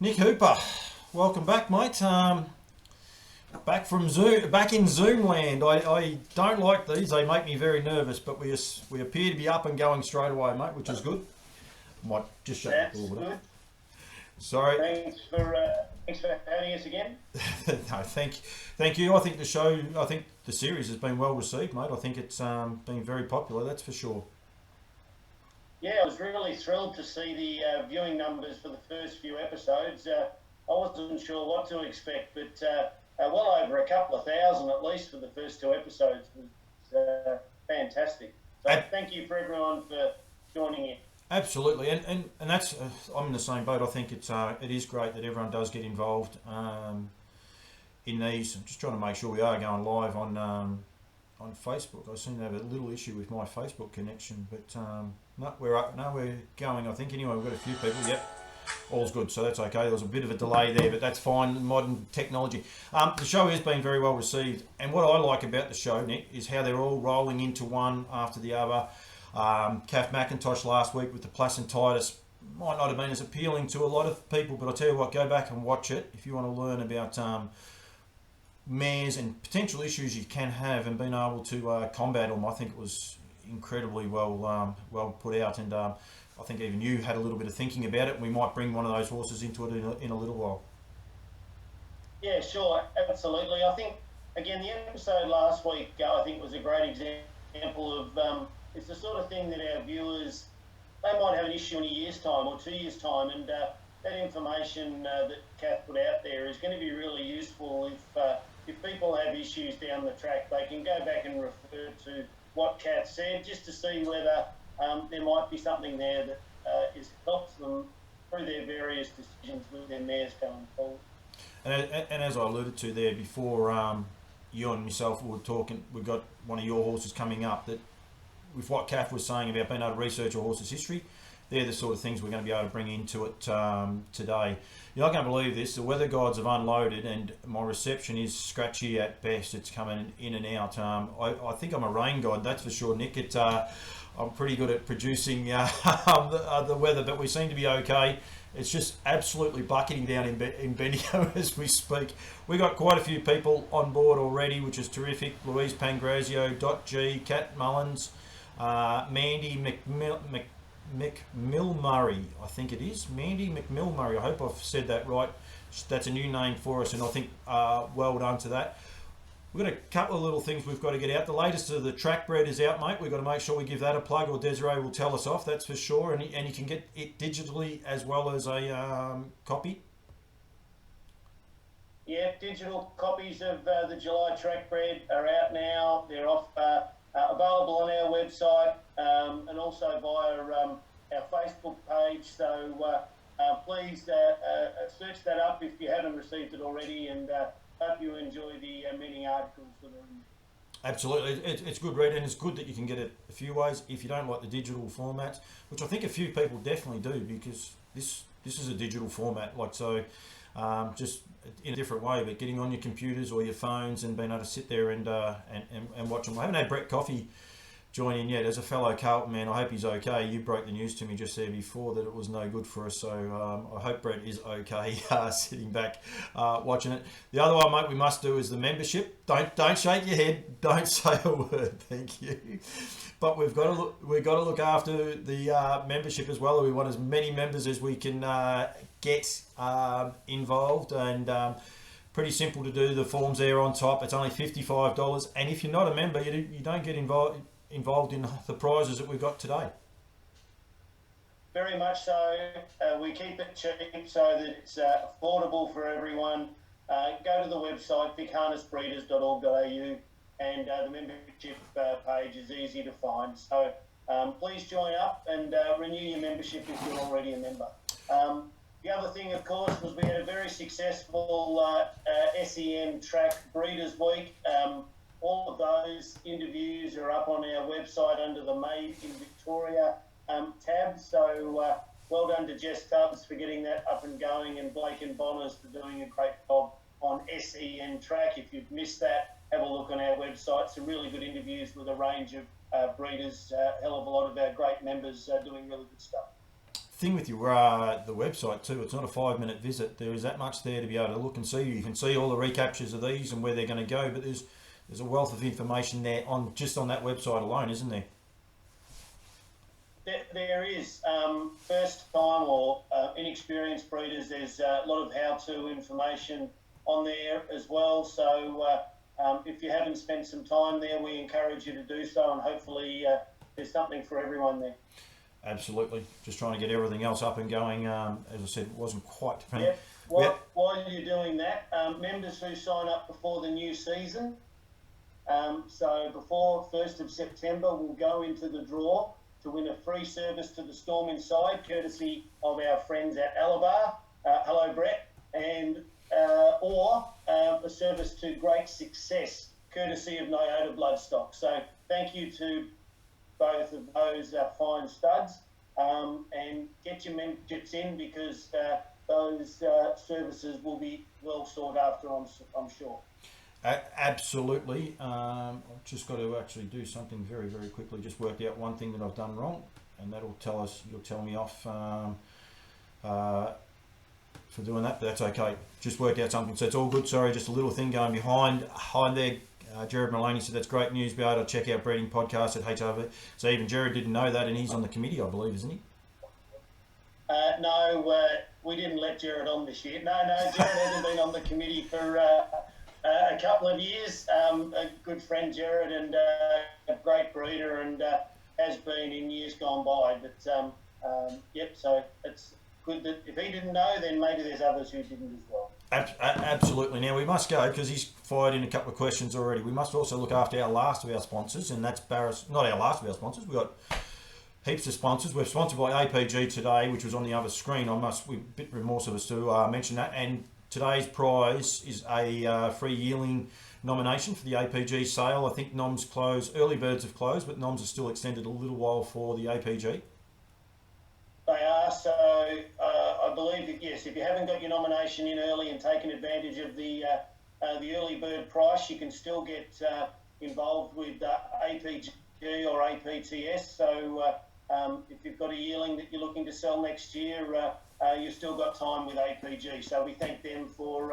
Nick Hooper, welcome back, mate. Back from Zoom, back in Zoom land. I don't like these; they make me very nervous. But we appear to be up and going straight away, mate, which is good. Might just shut That's the door with good. it. Sorry. Thanks for having us again. No, thank you. I think the series has been well received, mate. I think it's been very popular. That's for sure. Yeah, I was really thrilled to see the viewing numbers for the first few episodes. I wasn't sure what to expect, but well over a couple of thousand at least for the first two episodes was fantastic. So thank you for everyone for joining in. Absolutely, and that's I'm in the same boat. I think it is great that everyone does get involved in these. I'm just trying to make sure we are going live on Facebook. I seem to have a little issue with my Facebook connection, but no, we're up. No, we're going. I think anyway. We've got a few people. Yep, all's good. So that's okay. There was a bit of a delay there, but that's fine. Modern technology. The show has been very well received, and what I like about the show, Nick, is how they're all rolling into one after the other. Kath McIntosh last week with the placentitis might not have been as appealing to a lot of people, but I'll tell you what, go back and watch it if you want to learn about mares and potential issues you can have and being able to combat them. I think it was incredibly well put out, and I think even you had a little bit of thinking about it. We might bring one of those horses into it in a little while. Yeah, sure, absolutely. I think, again, the episode last week, I think was a great example of it's the sort of thing that our viewers, they might have an issue in a year's time or 2 years' time, and that information that Kath put out there is going to be really useful if people have issues down the track. They can go back and refer to what Kath said just to see whether there might be something there that helps them through their various decisions with their mares going forward. And as I alluded to there before, you and myself were talking, we've got one of your horses coming up that, with what Kath was saying about being able to research a horse's history, they're the sort of things we're going to be able to bring into it today. You're not going to believe this. The weather guides have unloaded and my reception is scratchy at best. It's coming in and out. I think I'm a rain god, that's for sure, Nick. I'm pretty good at producing the weather, but we seem to be okay. It's just absolutely bucketing down in Bendigo as we speak. We've got quite a few people on board already, which is terrific. Louise Pangrazio, Dot G, Kat Mullins, Mandy McMilmurray, I think it is. Mandy McMilmurray, I hope I've said that right. That's a new name for us, and I think well done to that. We've got a couple of little things we've got to get out. The latest of the track bread is out, mate. We've got to make sure we give that a plug, or Desiree will tell us off, that's for sure. And you can get it digitally as well as a copy. Yeah, digital copies of the July track bread are out now. They're available on our website and also via our Facebook page. So please search that up if you haven't received it already, and hope you enjoy the many articles that are in. Absolutely, it's good read, and it's good that you can get it a few ways if you don't like the digital formats, which I think a few people definitely do, because this is a digital format, like so. Just in a different way, but getting on your computers or your phones and being able to sit there and watch them. I haven't had Brett Coffey join in yet. As a fellow Carlton man, I hope he's okay. You broke the news to me just there before that it was no good for us, so I hope Brett is okay sitting back watching it. The other one, mate, we must do is the membership. Don't shake your head. Don't say a word. Thank you. But we've got to look after the membership as well. We want as many members as we can get involved, and pretty simple to do. The forms there on top. It's only $55, and if you're not a member, you don't get involved in the prizes that we've got today. Very much so. We keep it cheap so that it's affordable for everyone. Go to the website bigharnessbreeders.org.au, and the membership page is easy to find. So please join up and renew your membership if you're already a member. The other thing, of course, was we had a very successful SEN track Breeders Week. All of those interviews are up on our website under the Made in Victoria tab. So well done to Jess Tubbs for getting that up and going, and Blake and Bonners for doing a great job on SEN track. If you've missed that, have a look on our website. Some really good interviews with a range of breeders. Hell of a lot of our great members doing really good stuff. thing with your the website too, it's not a 5-minute visit. There is that much there to be able to look and see. You can see all the recaptures of these and where they're going to go, but there's a wealth of information there on that website alone, isn't there? There is. First time or inexperienced breeders, there's a lot of how-to information on there as well. So if you haven't spent some time there, we encourage you to do so, and hopefully there's something for everyone there. Absolutely. Just trying to get everything else up and going. As I said, it wasn't quite dependent. Yeah. While you're doing that, members who sign up before the new season, so before 1st of September, we'll go into the draw to win a free service to the Storm Inside, courtesy of our friends at Alabar. Hello, Brett. And or a service to Great Success, courtesy of Nyota Bloodstock. So thank you to both of those fine studs, and get your memberships in, because those services will be well sought after, I'm sure. Absolutely. I've just got to actually do something very, very quickly. Just worked out one thing that I've done wrong, and that'll tell us. You'll tell me off for doing that, but that's okay. Just worked out something, so it's all good. Sorry, just a little thing going behind there. Jared Mullaney said that's great news. Be able to check out breeding podcast at HRV. So even Jared didn't know that, and he's on the committee, I believe, isn't he? No, we didn't let Jared on this year. No, Jared hasn't been on the committee for a couple of years. A good friend, Jared, and a great breeder, and has been in years gone by. But yep, so it's good that if he didn't know, then maybe there's others who didn't as well. Absolutely. Now we must go, because he's fired in a couple of questions already. We must also look after our last of our sponsors, and that's Barris. Not our last of our sponsors. We've got heaps of sponsors. We're sponsored by APG today, which was on the other screen. We're a bit remorseless to mention that. And today's prize is a free yearling nomination for the APG sale. I think noms close, early birds have closed, but noms are still extended a little while for the APG. They are, so I believe that, yes, if you haven't got your nomination in early and taken advantage of the early bird price, you can still get involved with APG or APTS. So if you've got a yearling that you're looking to sell next year, you've still got time with APG. So we thank them for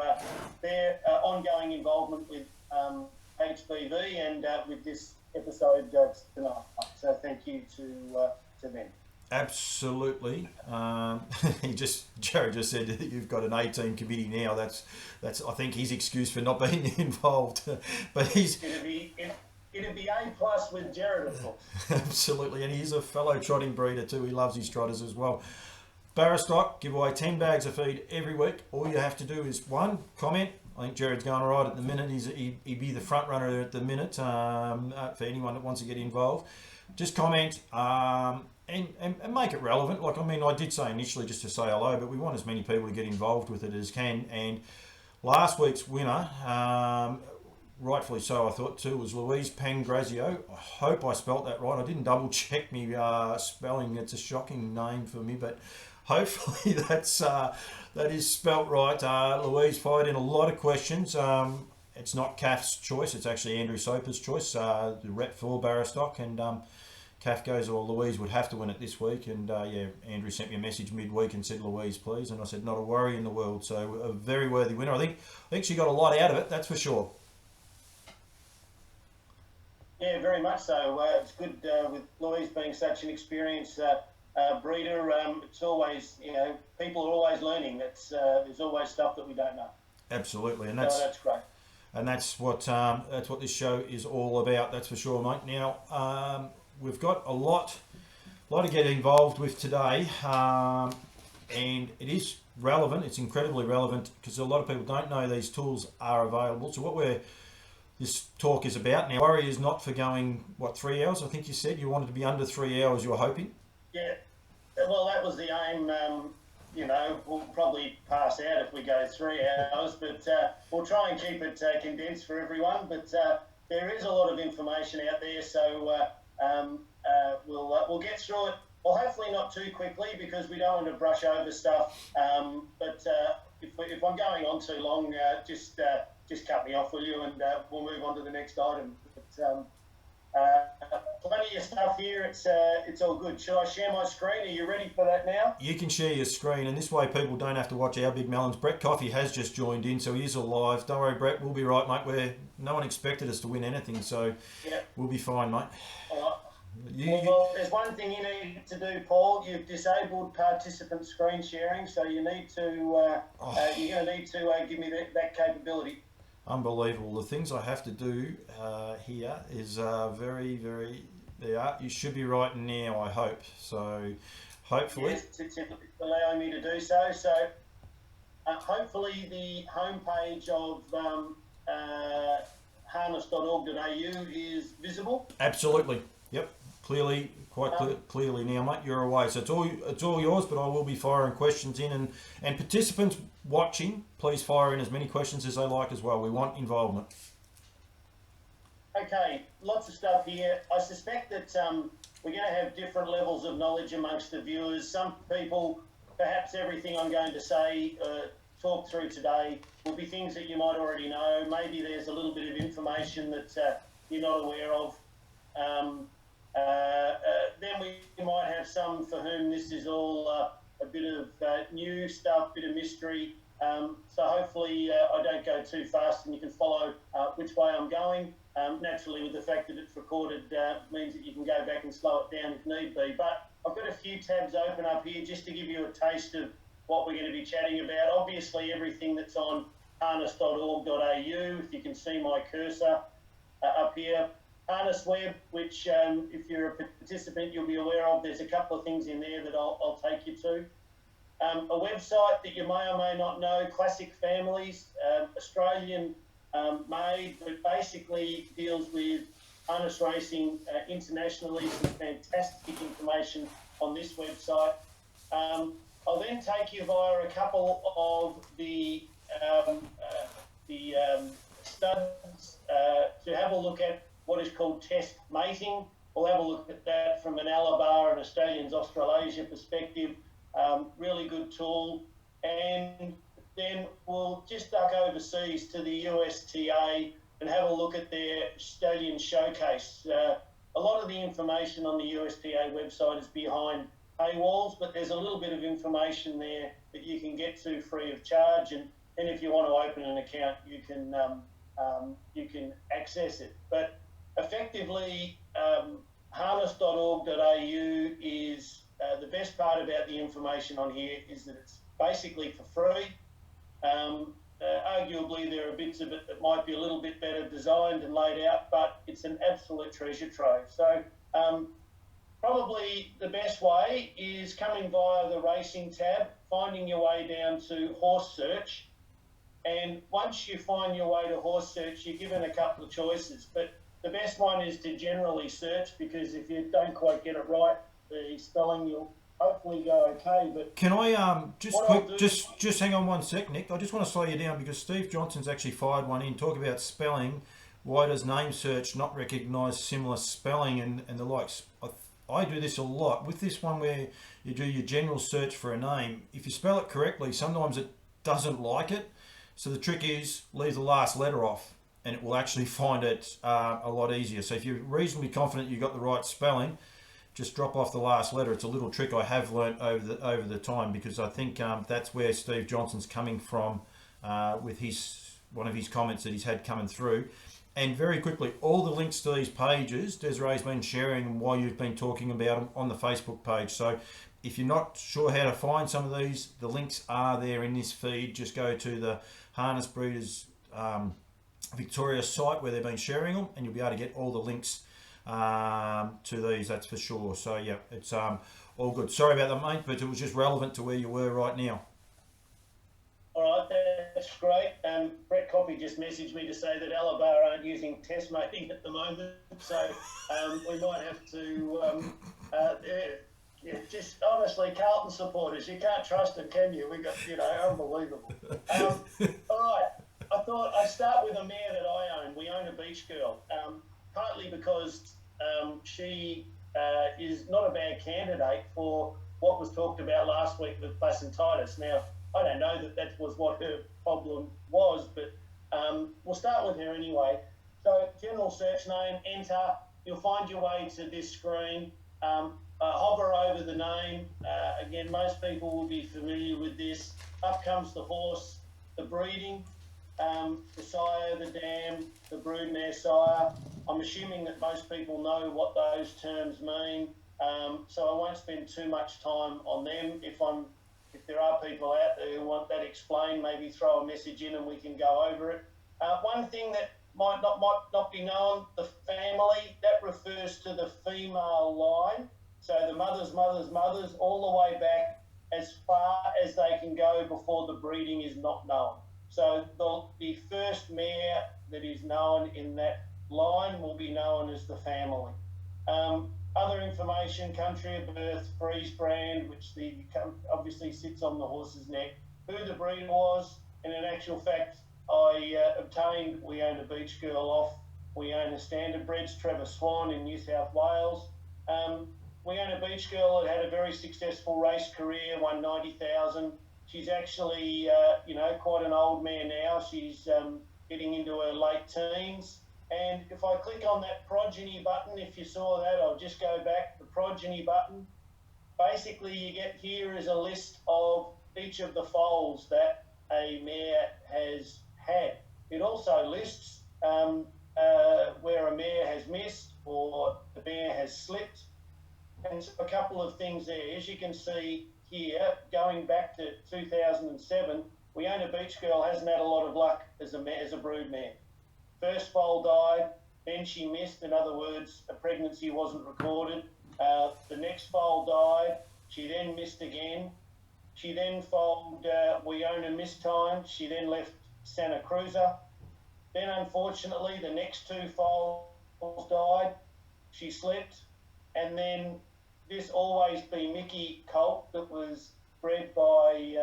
their ongoing involvement with HBV and with this episode tonight. So thank you to them. Absolutely. Jared just said that you've got an 18 committee now. That's I think his excuse for not being involved. But it'd be A+ with Jared, of course. Absolutely, and he's a fellow trotting breeder too. He loves his trotters as well. Barristock, give away 10 bags of feed every week. All you have to do is, one, comment. I think Jared's going all right at the minute. He'd be the front runner at the minute for anyone that wants to get involved. Just comment. And make it relevant. Like, I mean, I did say initially just to say hello, but we want as many people to get involved with it as can. And last week's winner, rightfully so, I thought too, was Louise Pangrazio. I hope I spelt that right. I didn't double check me spelling. It's a shocking name for me, but hopefully that is spelt right. Louise fired in a lot of questions. It's not Kath's choice. It's actually Andrew Soper's choice, the rep for Barristock, and Kath goes, or Louise would have to win it this week. And Andrew sent me a message midweek and said, Louise, please. And I said, not a worry in the world. So a very worthy winner. I think she got a lot out of it, that's for sure. Yeah, very much so. It's good with Louise being such an experienced breeder. It's always, people are always learning. There's always stuff that we don't know. Absolutely, and that's great. And that's what this show is all about. That's for sure, mate. Now we've got a lot to get involved with today, and it is relevant. It's incredibly relevant because a lot of people don't know these tools are available. So this talk is about now. Worry is not for going 3 hours. I think you said you wanted to be under 3 hours. You were hoping. Yeah, well, that was the aim. We'll probably pass out if we go 3 hours, but we'll try and keep it condensed for everyone. But there is a lot of information out there, so we'll get through it. Well, hopefully not too quickly because we don't want to brush over stuff. But if I'm going on too long, just cut me off, will you? And we'll move on to the next item. But, plenty of stuff here. It's all good. Should I share my screen? Are you ready for that now? You can share your screen, and this way people don't have to watch our big melons. Brett Coffey has just joined in, so he is alive. Don't worry, Brett, we'll be right, mate. No one expected us to win anything, so we'll be fine, mate. All right. Well, there's one thing you need to do, Paul. You've disabled participant screen sharing, so you need to. You're going to need to give me that capability. Unbelievable. The things I have to do here is very, very. There are. You should be right now, I hope. So, hopefully. Yes, it's allowing me to do so. So, hopefully, the homepage of harness.org.au is visible. Absolutely. Yep. Clearly, clearly now, mate. You're away, so it's all yours. But I will be firing questions in, and participants watching, please fire in as many questions as they like as well. We want involvement. Okay, lots of stuff here. I suspect that we're going to have different levels of knowledge amongst the viewers. Some people, perhaps everything I'm going to say, talk through today, will be things that you might already know. Maybe there's a little bit of information that you're not aware of. Then we might have some for whom this is all a bit of new stuff, bit of mystery. So hopefully I don't go too fast and you can follow which way I'm going. Naturally, with the fact that it's recorded means that you can go back and slow it down if need be. But I've got a few tabs open up here just to give you a taste of what we're going to be chatting about. Obviously, everything that's on harness.org.au, if you can see my cursor up here. Harness Web, which if you're a participant, you'll be aware of. There's a couple of things in there that I'll take you to. A website that you may or may not know, Classic Families, Australian made, but basically deals with harness racing internationally. Some fantastic information on this website. I'll then take you via a couple of the studs to have a look at what is called test mating. We'll have a look at that from an Alabar and Australians Australasia perspective. Really good tool. And then we'll just duck overseas to the USTA and have a look at their Stallion Showcase. A lot of the information on the USTA website is behind paywalls, but there's a little bit of information there that you can get to free of charge. And if you want to open an account, you can access it. But effectively, harness.org.au is the best part about the information on here is that it's basically for free. Arguably, there are bits of it that might be a little bit better designed and laid out, but it's an absolute treasure trove. So probably the best way is coming via the racing tab, finding your way down to horse search. And once you find your way to horse search, you're given a couple of choices. But the best one is to generally search, because if you don't quite get it right, the spelling, you'll hopefully go okay. But can I just hang on one sec, Nick? I just want to slow you down because Steve Johnson's actually fired one in. Talk about spelling. Why does name search not recognise similar spelling and the likes? I do this a lot with this one where you do your general search for a name. If you spell it correctly, sometimes it doesn't like it. So the trick is leave the last letter off, and it will actually find it a lot easier. So if you're reasonably confident you got the right spelling, just drop off the last letter. It's a little trick I have learnt over the time, because I think that's where Steve Johnson's coming from with one of his comments that he's had coming through. And very quickly, all the links to these pages, Desiree's been sharing while you've been talking about them on the Facebook page. So if you're not sure how to find some of these, the links are there in this feed. Just go to the Harness Breeders Victoria site where they've been sharing them, and you'll be able to get all the links to these, that's for sure. So yeah, it's all good. Sorry about that, mate, but it was just relevant to where you were right now. All right, that's great. Brett Coffey just messaged me to say that Alabar aren't using test mating at the moment, so we might have to. Just honestly, Carlton supporters, you can't trust them, can you? We got, unbelievable. All right, I thought I'd start with a mare that I own. We own a Beach Girl, partly because she is not a bad candidate for what was talked about last week with placentitis. Now, I don't know that was what her problem was, but we'll start with her anyway. So, general search name, enter you'll find your way to this screen. Hover over the name. Again, most people will be familiar with this. Up comes the horse, the breeding, the sire, the dam, the broodmare sire. I'm assuming that most people know what those terms mean, so I won't spend too much time on them. If there are people out there who want that explained, maybe throw a message in and we can go over it. One thing that might not be known, the family, that refers to the female line. So the mothers, all the way back as far as they can go before the breeding is not known. So the first mare that is known in that line will be known as the family. Other information, country of birth, freeze brand, which obviously sits on the horse's neck, who the breeder was, and in actual fact, I obtained, we own a Beach Girl off, we own a standard breds, Trevor Swan in New South Wales. We own a Beach Girl that had a very successful race career, won 90,000. She's actually, quite an old mare now. She's getting into her late teens. And if I click on that progeny button, if you saw that, I'll just go back, the progeny button. Basically, you get here is a list of each of the foals that a mare has had. It also lists where a mare has missed or the mare has slipped. And so a couple of things there. As you can see here, going back to 2007, we own a Beach Girl, hasn't had a lot of luck as a brood mare. First foal died, then she missed. In other words, a pregnancy wasn't recorded. The next foal died. She then missed again. She then foaled, we own a missed time. She then left Santa Cruz'a. Then, unfortunately, the next two foals died. She slipped. And then this Always Be Mickey colt that was bred by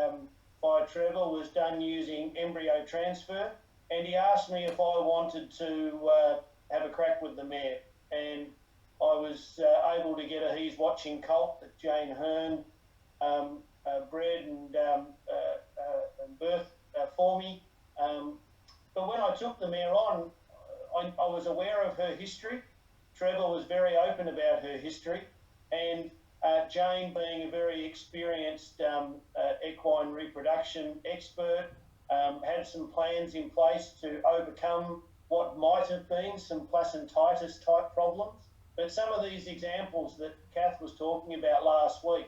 Trevor was done using embryo transfer. And he asked me if I wanted to have a crack with the mare. And I was able to get a He's Watching colt that Jane Hearn bred and birthed for me. But when I took the mare on, I was aware of her history. Trevor was very open about her history. And Jane, being a very experienced equine reproduction expert, had some plans in place to overcome what might have been some placentitis type problems. But some of these examples that Kath was talking about last week,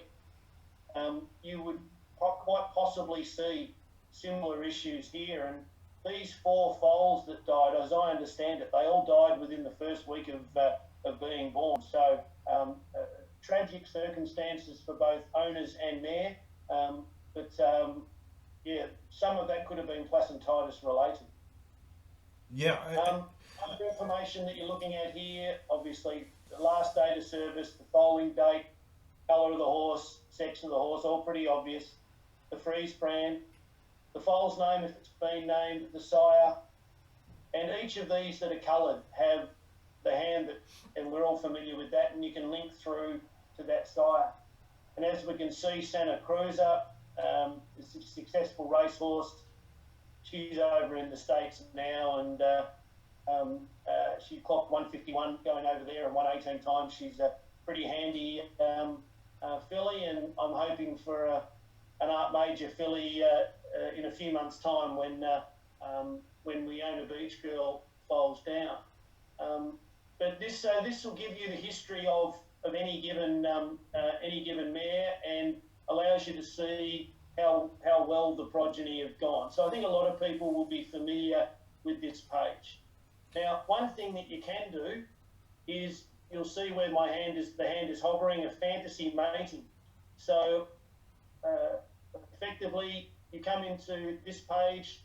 you would quite possibly see similar issues here. And these four foals that died, as I understand it, they all died within the first week of being born. So tragic circumstances for both owners and mare. Yeah, some of that could have been placentitis related. Yeah. Other information that you're looking at here, obviously, the last date of service, the foaling date, colour of the horse, sex of the horse, all pretty obvious. The freeze brand, the foal's name if it's been named, the sire, and each of these that are coloured have the hand that, and we're all familiar with that, and you can link through to that sire. And as we can see, Santa Cruz'a is a successful racehorse. She's over in the States now, and she clocked 151 going over there and 118 times. She's a pretty handy filly, and I'm hoping for an Art Major filly in a few months' time when we own a Beach Girl foals down. But this will give you the history of any given mare and allows you to see how well the progeny have gone. So I think a lot of people will be familiar with this page. Now, one thing that you can do is you'll see where the hand is hovering, a fantasy mating. So effectively, you come into this page,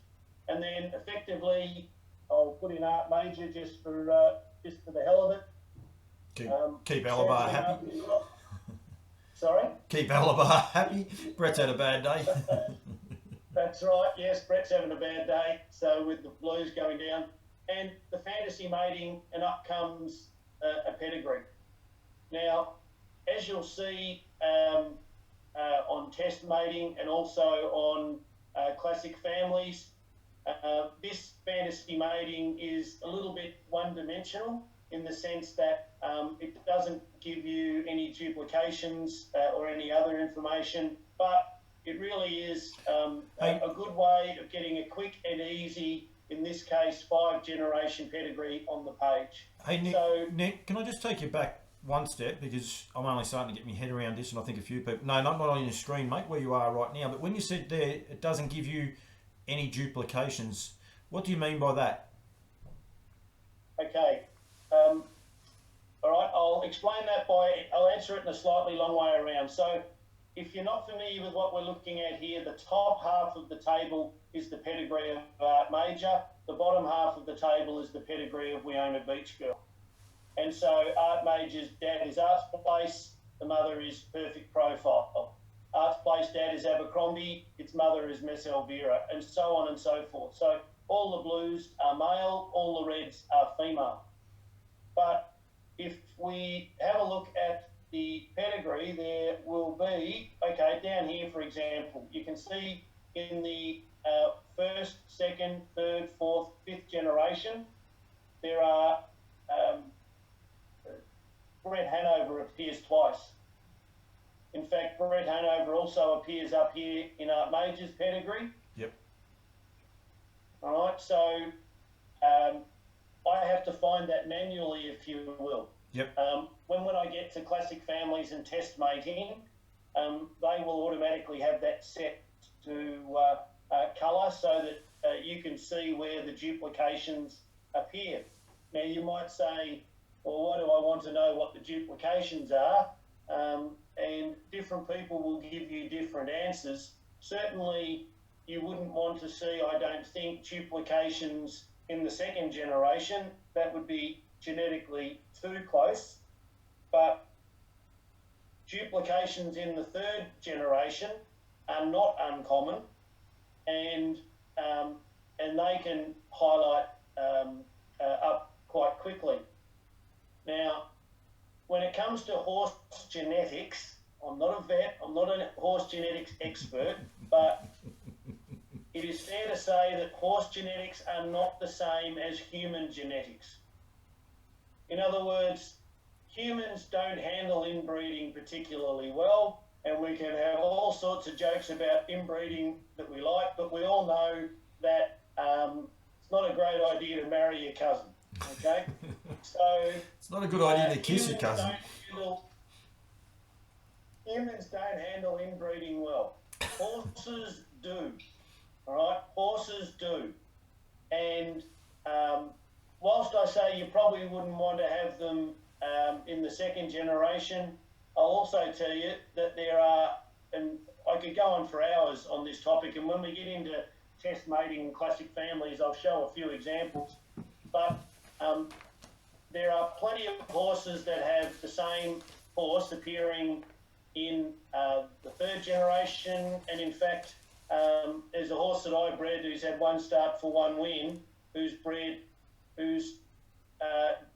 and then effectively, I'll put in Art Major just for the hell of it. Keep Alabar happy. Sorry? Keep Alabar happy. Brett's had a bad day. That's right, yes, Brett's having a bad day, so with the Blues going down. And the fantasy mating, and up comes a Pedigree. Now, as you'll see on test mating and also on classic families, this fantasy mating is a little bit one-dimensional. in the sense that it doesn't give you any duplications or any other information, but it really is a good way of getting a quick and easy, in this case, 5-generation pedigree on the page. Hey, Nick, can I just take you back one step, because I'm only starting to get my head around this, and I think a few people, no, not on your screen, mate, where you are right now, but when you said there it doesn't give you any duplications, what do you mean by that? Okay, all right, I'll explain that I'll answer it in a slightly long way around. So if you're not familiar with what we're looking at here, the top half of the table is the pedigree of Art Major, the bottom half of the table is the pedigree of We Own a Beach Girl. And so Art Major's dad is Art's Place, the mother is Perfect Profile. Art's Place dad is Abercrombie, its mother is Miss Elvira, and so on and so forth. So all the blues are male, all the reds are female. But if we have a look at the pedigree, there will be, okay, down here, for example, you can see in the first, second, third, fourth, fifth generation, there are Brett Hanover appears twice. In fact, Brett Hanover also appears up here in Art Major's pedigree. Yep. All right, so I have to find that manually, if you will. Yep. When I get to classic families and test mating, they will automatically have that set to colour so that you can see where the duplications appear. Now, you might say, well, why do I want to know what the duplications are? And different people will give you different answers. Certainly, you wouldn't want to see, I don't think, duplications in the second generation. That would be genetically too close. But duplications in the third generation are not uncommon, and they can highlight up quite quickly. Now, when it comes to horse genetics, I'm not a vet, I'm not a horse genetics expert, but it is fair to say that horse genetics are not the same as human genetics. In other words, humans don't handle inbreeding particularly well, and we can have all sorts of jokes about inbreeding that we like, but we all know that it's not a great idea to marry your cousin, okay? So it's not a good idea to kiss your cousin. Humans don't handle inbreeding well. Horses do, all right? Horses do. And whilst I say you probably wouldn't want to have them in the second generation, I'll also tell you that there are, and I could go on for hours on this topic, and when we get into test mating and classic families, I'll show a few examples, but there are plenty of horses that have the same horse appearing in the third generation, and in fact, there's a horse that I bred who's had one start for one win, whose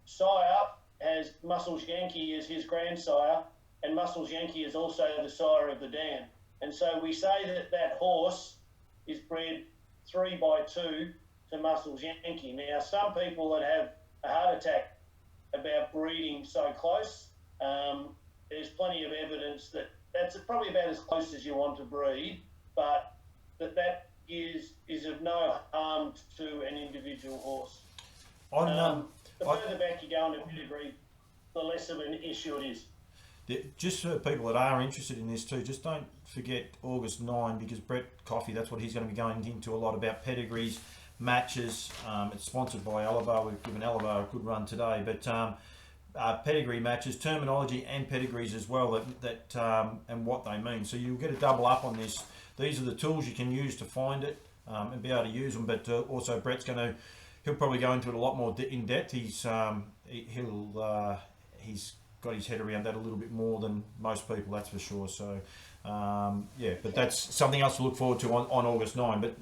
sire has Muscles Yankee as his grandsire, and Muscles Yankee is also the sire of the dam. And so we say that that horse is bred 3x2 to Muscles Yankee. Now, some people that have a heart attack about breeding so close, there's plenty of evidence that that's probably about as close as you want to breed, but that is of no harm to an individual horse. The further back you go in the pedigree, the less of an issue it is. Just for people that are interested in this too, just don't forget August 9, because Brett Coffey, that's what he's going to be going into a lot about pedigrees, matches. It's sponsored by Elevar. We've given Elevar a good run today, but pedigree matches, terminology and pedigrees as well, that and what they mean. So you'll get a double up on this. These are the tools you can use to find it and be able to use them. But also Brett's he'll probably go into it a lot more in depth. He's got his head around that a little bit more than most people, that's for sure. So yeah, but that's something else to look forward to on August 9. But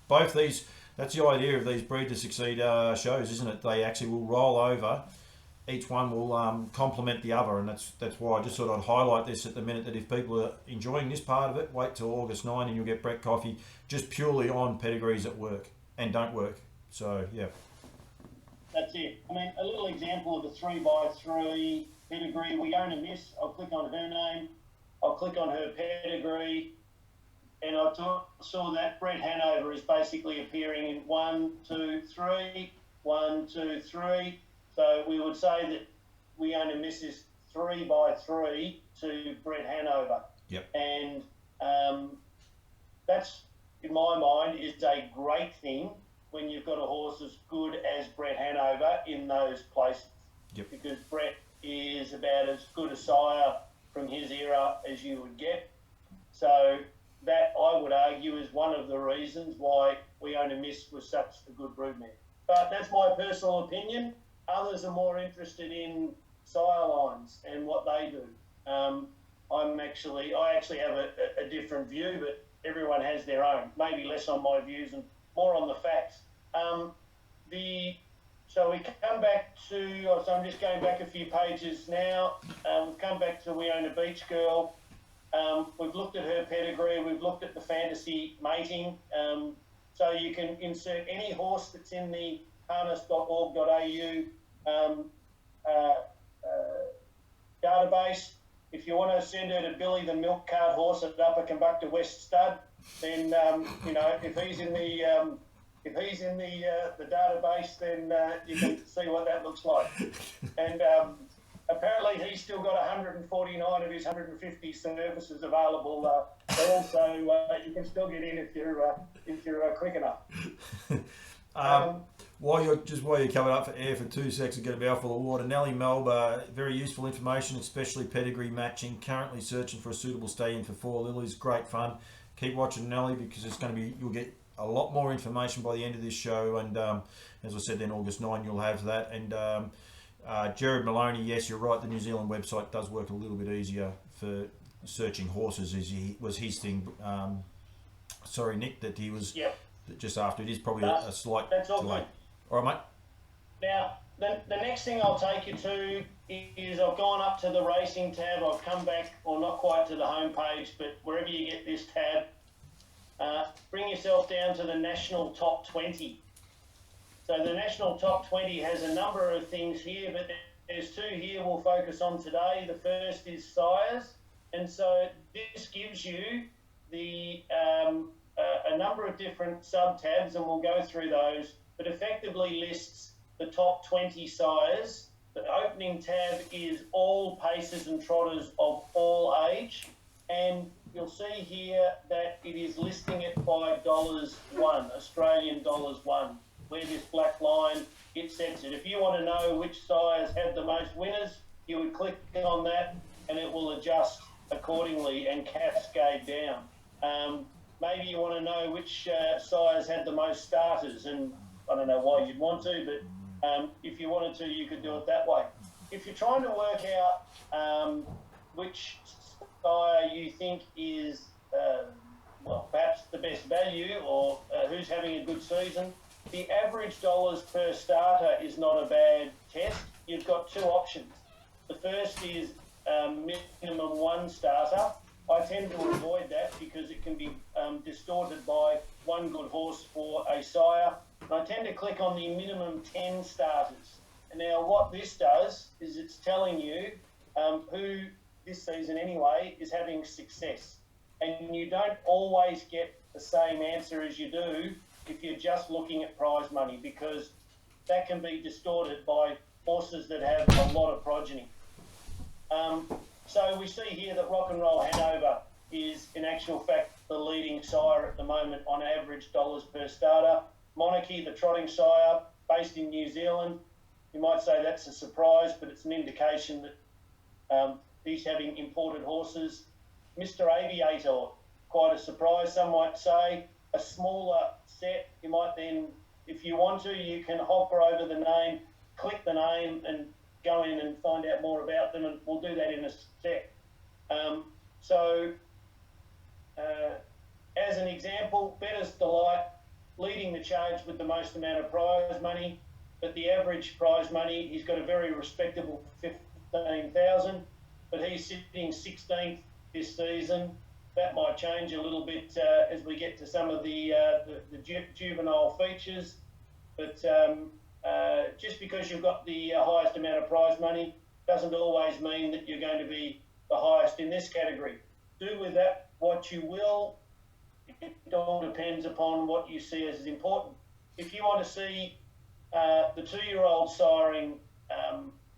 both these, that's the idea of these Breed to Succeed shows, isn't it? They actually will roll over. Each one will complement the other, and that's why I just thought I'd highlight this at the minute, that if people are enjoying this part of it, wait till August 9 and you'll get Brett Coffey just purely on pedigrees that work and don't work. So yeah. That's it. I mean, a little example of a 3x3 pedigree. We own a miss. I'll click on her name. I'll click on her pedigree. And I saw that Brett Hanover is basically appearing in 1, 2, 3, 1, 2, 3. So we would say that we own a miss is 3x3 to Brett Hanover. Yep. And that's, in my mind, is a great thing when you've got a horse as good as Brett Hanover in those places. Yep. Because Brett is about as good a sire from his era as you would get. So that, I would argue, is one of the reasons why We Own a Miss was such a good broodmare. But that's my personal opinion. Others are more interested in sire lines and what they do. I actually have a different view, but everyone has their own. Maybe less on my views and more on the facts. So we come back to, so I'm just going back a few pages now. We've come back to We Own a Beach Girl. We've looked at her pedigree. We've looked at the fantasy mating. So you can insert any horse that's in the harness.org.au database. If you want to send her to Billy the milk cart horse at Upper Conductor West Stud, then if he's in the database, then you can see what that looks like. And apparently he's still got 149 of his 150 services available. So also you can still get in if you're quick enough. While you're coming up for air for 2 seconds and get a mouthful of water, Nellie Melba, very useful information, especially pedigree matching. Currently searching for a suitable stay-in for 4 Lilies. Great fun. Keep watching Nellie because you'll get a lot more information by the end of this show. And as I said, then August 9 you'll have that. And Jared Maloney, yes, you're right. The New Zealand website does work a little bit easier for searching horses. Was his thing. Sorry, Nick, that he was just after. It is probably a slight delay. Good. All right, mate. Now, the next thing I'll take you to is I've gone up to the racing tab. I've come back, or not quite to the home page, but wherever you get this tab, bring yourself down to the National Top 20. So the National Top 20 has a number of things here, but there's 2 here we'll focus on today. The first is sires, and so this gives you the a number of different sub-tabs, and we'll go through those, but effectively lists the top 20 sires. The opening tab is all pacers and trotters of all age, and you'll see here that it is listing it by $1, Australian $1, where this black line, it sets it. If you want to know which sires have the most winners, you would click on that and it will adjust accordingly and cascade down. Maybe you want to know which sires had the most starters, and I don't know why you'd want to, but if you wanted to, you could do it that way. If you're trying to work out which sire you think is, perhaps the best value or who's having a good season, the average dollars per starter is not a bad test. You've got 2 options. The first is minimum 1 starter. I tend to avoid that because it can be distorted by 1 good horse for a sire. And I tend to click on the minimum 10 starters. And now what this does is it's telling you who, this season anyway, is having success. And you don't always get the same answer as you do if you're just looking at prize money, because that can be distorted by horses that have a lot of progeny. So we see here that Rock and Roll Hanover is, in actual fact, the leading sire at the moment on average dollars per starter. Monarchy, the trotting sire, based in New Zealand. You might say that's a surprise, but it's an indication that he's having imported horses. Mr. Aviator, quite a surprise, some might say. A smaller set, you might then, if you want to, you can hover over the name, click the name and go in and find out more about them, and we'll do that in a sec. As an example, Bettor's Delight, leading the charge with the most amount of prize money, but the average prize money, he's got a very respectable 15,000, but he's sitting 16th this season. That might change a little bit as we get to some of the juvenile features, but just because you've got the highest amount of prize money doesn't always mean that you're going to be the highest in this category. Do with that what you will. It all depends upon what you see as important. If you want to see the 2-year-old siring,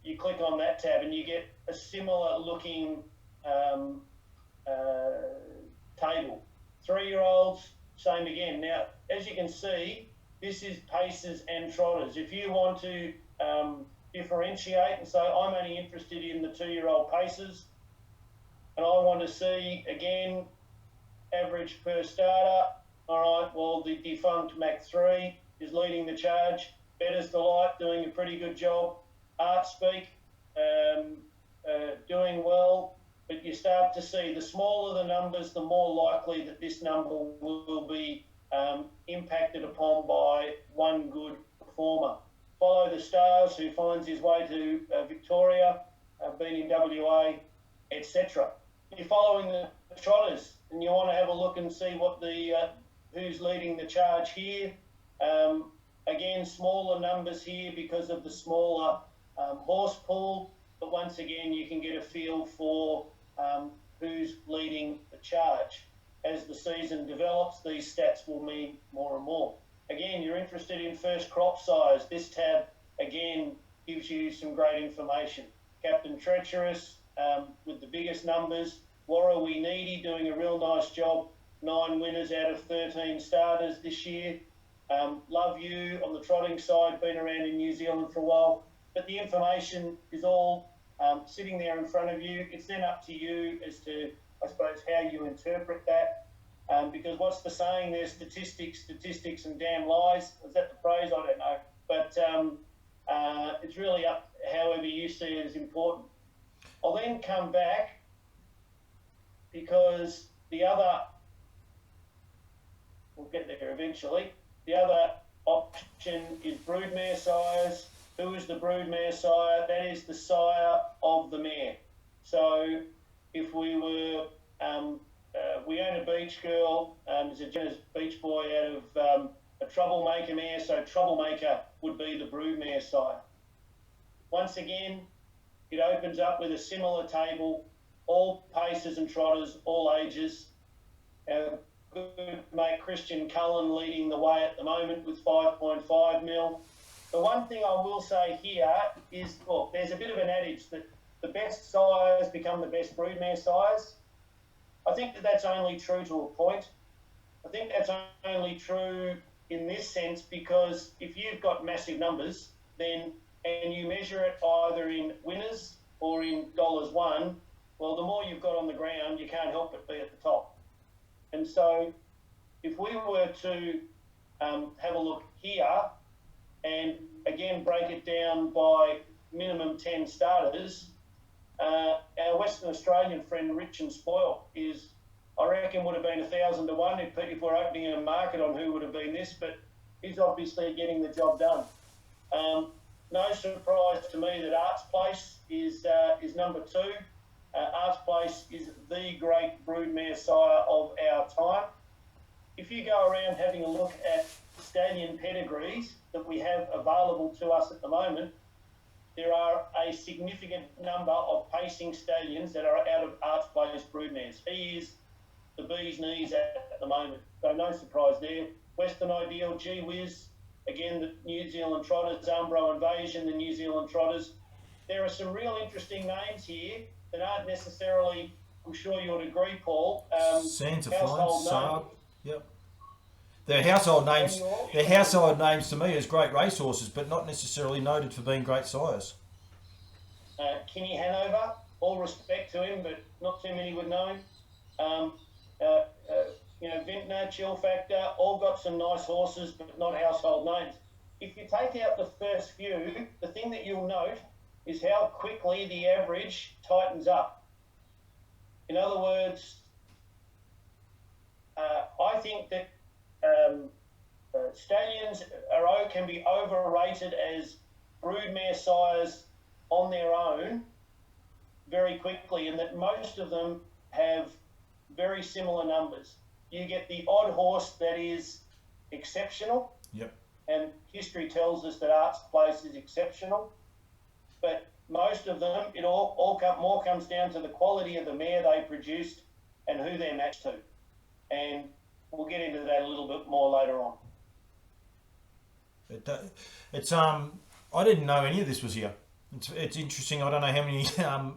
you click on that tab and you get a similar looking table. 3-year-olds, same again. Now, as you can see, this is paces and trotters. If you want to differentiate and say, I'm only interested in the 2-year-old paces, and I want to see, again, average per starter, all right, well, the defunct Mac 3 is leading the charge. Better's Delight doing a pretty good job. Art Speak doing well. But you start to see the smaller the numbers, the more likely that this number will be impacted upon by one good performer. Follow the Stars, who finds his way to Victoria, been in WA, etc. You're following the Trotters, and you want to have a look and see what the who's leading the charge here. Again, smaller numbers here because of the smaller horse pool, but once again, you can get a feel for who's leading the charge. As the season develops, these stats will mean more and more. Again, you're interested in first crop size. This tab, again, gives you some great information. Captain Treacherous with the biggest numbers. Warrawee Needy doing a real nice job. 9 winners out of 13 starters this year. Love You on the trotting side, been around in New Zealand for a while. But the information is all sitting there in front of you. It's then up to you as to, I suppose, how you interpret that. Because what's the saying? There's statistics, and damn lies. Is that the phrase? I don't know. But it's really up however you see it as important. I'll then come back because the other, we'll get there eventually, the other option is broodmare sires. Who is the broodmare sire? That is the sire of the mare. So if we were, we own a beach girl, there's a generous beach boy out of a troublemaker mare, so troublemaker would be the broodmare sire. Once again, it opens up with a similar table, all paces and trotters, all ages. Our good mate Christian Cullen leading the way at the moment with 5.5 mil. The one thing I will say here is, well, there's a bit of an adage that the best sires become the best broodmare sires. I think that that's only true to a point. I think that's only true in this sense because if you've got massive numbers, then and you measure it either in winners or in dollars won, well, the more you've got on the ground, you can't help but be at the top. And so if we were to have a look here and again break it down by minimum 10 starters, our Western Australian friend Rich and Spoil is, I reckon, would have been 1,000 to 1 if we're opening a market on who would have been this, but he's obviously getting the job done. No surprise to me that Arts Place is number 2. Arts Place is the great broodmare sire of our time. If you go around having a look at stallion pedigrees that we have available to us at the moment, there are a significant number of pacing stallions that are out of Arts Place broodmares. He is the bee's knees at the moment, so no surprise there. Western Ideal, Gee Whiz, again, the New Zealand Trotters, Umbro Invasion, the New Zealand Trotters. There are some real interesting names here that aren't necessarily, I'm sure you'll agree, Paul, Santa household Saab, names. yep. They're household names. They're household names to me as great racehorses, but not necessarily noted for being great sires. Kinney Hanover, all respect to him, but not too many would know him. Vintner, Chill Factor, all got some nice horses, but not household names. If you take out the first few, the thing that you'll note is how quickly the average tightens up. In other words, I think that stallions can be overrated as broodmare sires on their own very quickly, and that most of them have very similar numbers. You get the odd horse that is exceptional. Yep. and history tells us that Art's place is exceptional, but most of them, it more comes down to the quality of the mare they produced and who they're matched to. And we'll get into that a little bit more later on. I didn't know any of this was here. It's interesting. I don't know how many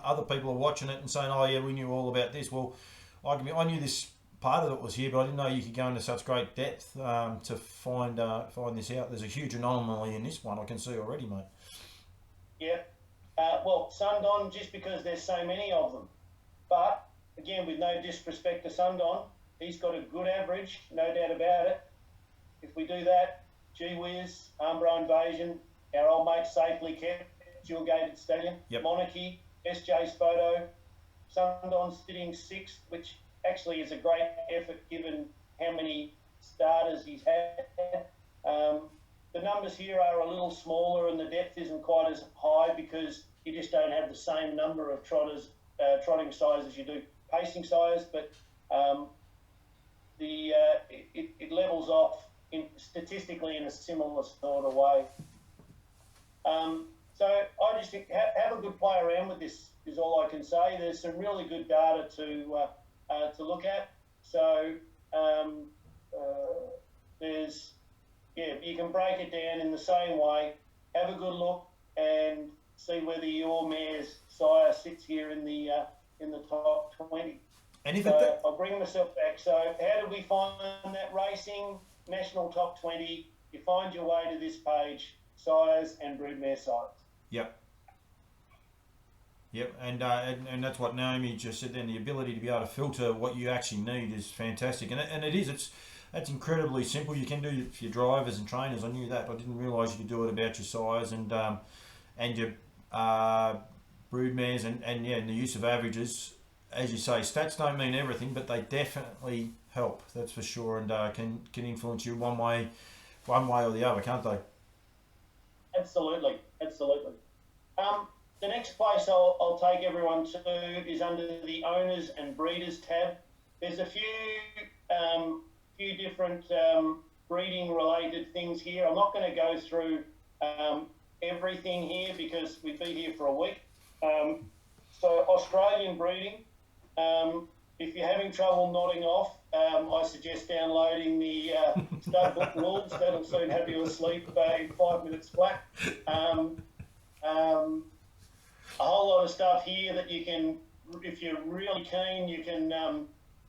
other people are watching it and saying, "Oh yeah, we knew all about this." Well, I knew this part of it was here, but I didn't know you could go into such great depth to find this out. There's a huge anomaly in this one. I can see already, mate. Yeah. Well, Sundon, just because there's so many of them, but again, with no disrespect to Sundon, he's got a good average, no doubt about it. If we do that, gee whiz, Umbro Invasion, our old mate Safely Kept, Dual Gated Stallion, yep. Monarchy, SJ's Photo, Sundon's sitting 6th, which actually is a great effort given how many starters he's had. The numbers here are a little smaller and the depth isn't quite as high because you just don't have the same number of trotters, trotting size as you do pacing size, but it levels off statistically in a similar sort of way. So I just think have a good play around with this is all I can say. There's some really good data to look at. So you can break it down in the same way. Have a good look and see whether your mare's sire sits here in the top 20. And if so I'll bring myself back. So how do we find that racing national top 20? You find your way to this page, sires and broodmare sires. Yep. Yep, and that's what Naomi just said then. The ability to be able to filter what you actually need is fantastic, and it is. That's incredibly simple. You can do it for your drivers and trainers. I knew that, but I didn't realise you could do it about your sires and your broodmares and the use of averages. As you say, stats don't mean everything, but they definitely help. That's for sure, and can influence you one way or the other, can't they? Absolutely. The next place I'll take everyone to is under the owners and breeders tab. There's a few different breeding related things here. I'm not going to go through everything here because we'd be here for a week. So Australian breeding, if you're having trouble nodding off, I suggest downloading the Stud Book Rules. That'll soon have you asleep in 5 minutes flat. A whole lot of stuff here that you can, if you're really keen, you can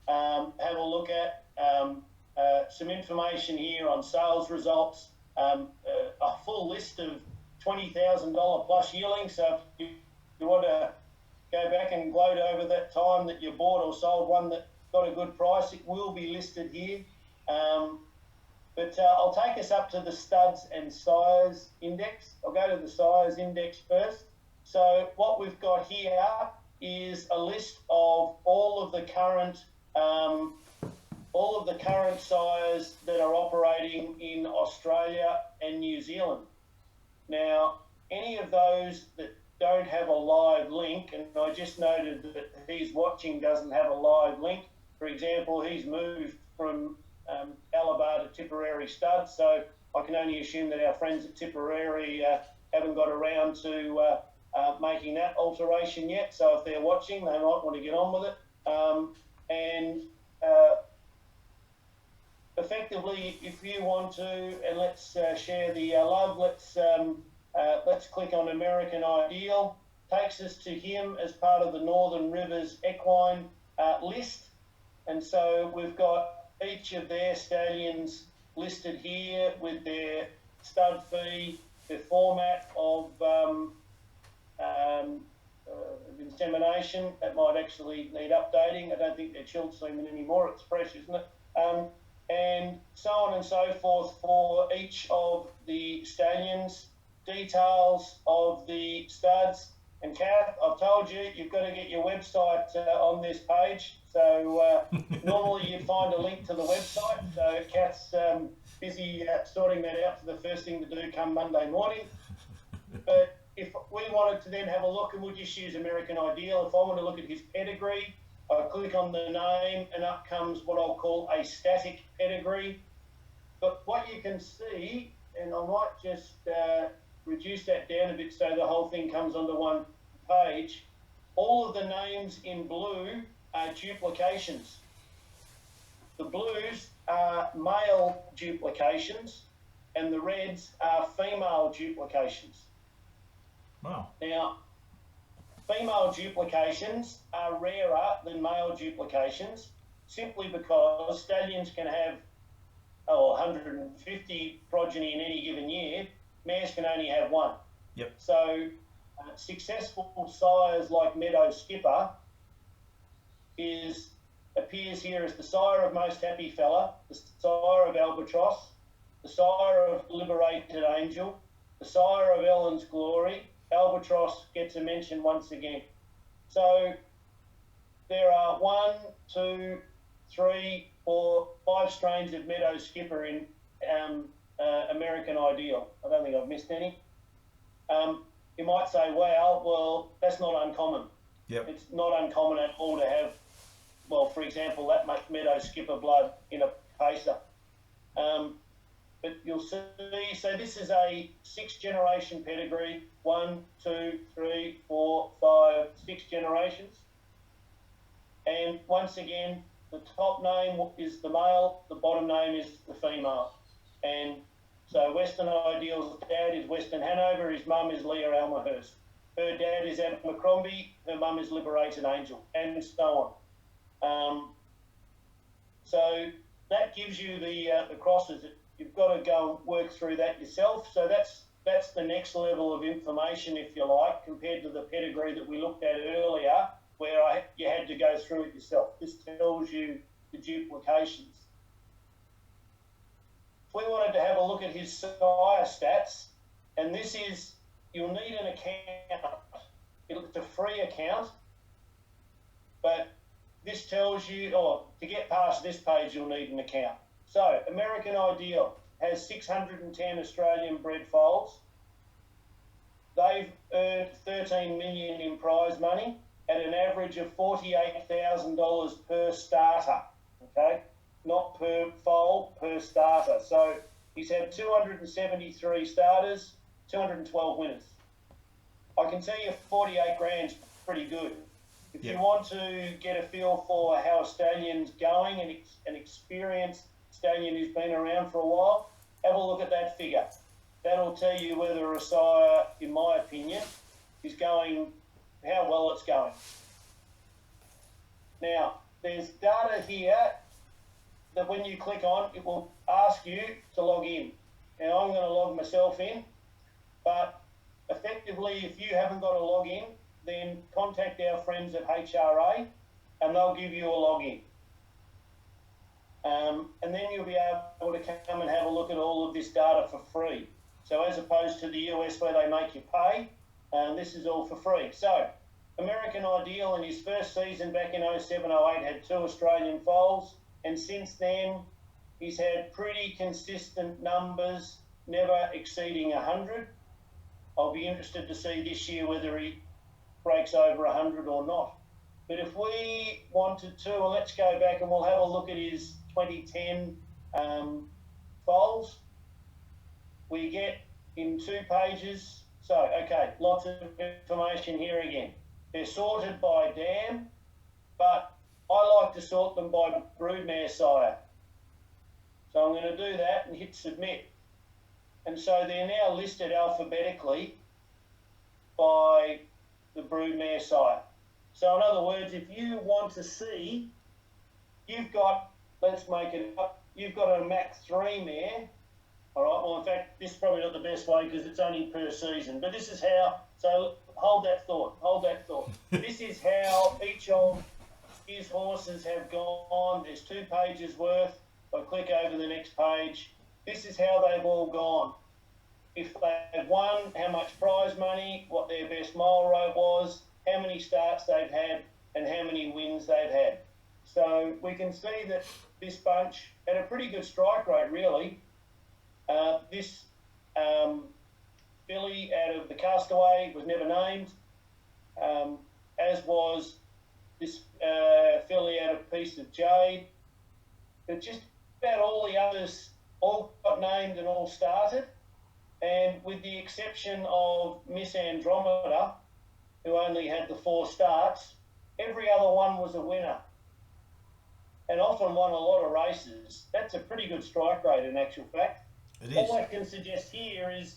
have a look at. Some information here on sales results, a full list of $20,000 plus yearlings. So if you want to go back and gloat over that time that you bought or sold one that got a good price, it will be listed here. But I'll take us up to the studs and sires index. I'll go to the sires index first. So what we've got here is a list of all of the current sires that are operating in Australia and New Zealand. Now, any of those that don't have a live link, and I just noted that he's watching doesn't have a live link. For example, he's moved from Alabar to Tipperary Stud, so I can only assume that our friends at Tipperary haven't got around to making that alteration yet. So if they're watching, they might want to get on with it. Effectively, if you want to, and let's share the love, let's click on American Ideal. Takes us to him as part of the Northern Rivers Equine list. And so we've got each of their stallions listed here with their stud fee, their format of insemination. That might actually need updating. I don't think they're chilled semen anymore. It's fresh, isn't it? And so on and so forth for each of the stallions, details of the studs. And Kath, I've told you, you've got to get your website on this page. So normally you'd find a link to the website. So Kath's busy sorting that out for the first thing to do come Monday morning. But if we wanted to then have a look, and we'll just use American Ideal, if I want to look at his pedigree, I click on the name and up comes what I'll call a static pedigree. But what you can see, and and I might just reduce that down a bit so the whole thing comes onto one page. All of the names in blue are duplications. The blues are male duplications, and the reds are female duplications. Wow. Now, female duplications are rarer than male duplications simply because stallions can have 150 progeny in any given year. Mares can only have one. Yep. So successful sires like Meadow Skipper appears here as the sire of Most Happy Fella, the sire of Albatross, the sire of Liberated Angel, the sire of Ellen's Glory. Albatross gets a mention once again. So there are 1, 2, 3, 4, 5 strains of Meadow Skipper in American Ideal. I don't think I've missed any. You might say, wow, well, that's not uncommon. Yep. It's not uncommon at all to have, well, for example, that much Meadow Skipper blood in a pacer. But you'll see, so this is a 6-generation pedigree, 1, 2, 3, 4, 5, 6 generations. And once again, the top name is the male, the bottom name is the female. And so Western Ideal's dad is Western Hanover, his mum is Leah Almerhurst. Her dad is Abercrombie, her mum is Liberated Angel, and so on. So that gives you the crosses. You've got to go and work through that yourself. So that's the next level of information, if you like, compared to the pedigree that we looked at earlier, where you had to go through it yourself. This tells you the duplications. If we wanted to have a look at his sire stats, and this is, you'll need an account. It's a free account, but this tells you, to get past this page, you'll need an account. So, American Ideal has 610 Australian bred foals. They've earned $13 million in prize money at an average of $48,000 per starter, okay? Not per foal, per starter. So, he's had 273 starters, 212 winners. I can tell you 48 grand's pretty good. If you want to get a feel for how a stallion's going and an experienced stallion who's been around for a while, have a look at that figure. That'll tell you whether a sire, in my opinion, is going, how well it's going. Now, there's data here that when you click on, it will ask you to log in. Now, I'm going to log myself in, but effectively, if you haven't got a login, then contact our friends at HRA and they'll give you a login. And then you'll be able to come and have a look at all of this data for free. So as opposed to the US where they make you pay, this is all for free. So American Ideal in his first season back in 07-08 had 2 Australian foals, and since then he's had pretty consistent numbers, never exceeding 100. I'll be interested to see this year whether he breaks over 100 or not. But if we wanted to, well, let's go back and we'll have a look at his 2010 foals. We get in 2 pages. So, okay, lots of information here again. They're sorted by dam, but I like to sort them by broodmare sire. So I'm going to do that and hit submit. And so they're now listed alphabetically by the broodmare sire. So in other words, if you want to see, you've got, let's make it up, you've got a Mach 3 mare. All right, well, in fact, this is probably not the best way because it's only per season, but this is how, so hold that thought. This is how each of his horses have gone. There's 2 pages worth. If I click over the next page, this is how they've all gone. If they have won, how much prize money, what their best mile rate was, how many starts they've had, and how many wins they've had. So we can see that this bunch had a pretty good strike rate, really. This filly out of the Castaway was never named, as was this filly out of Piece of Jade. But just about all the others all got named and all started. And with the exception of Miss Andromeda, who only had the 4 starts, every other one was a winner and often won a lot of races. That's a pretty good strike rate in actual fact. It is. All I can suggest here is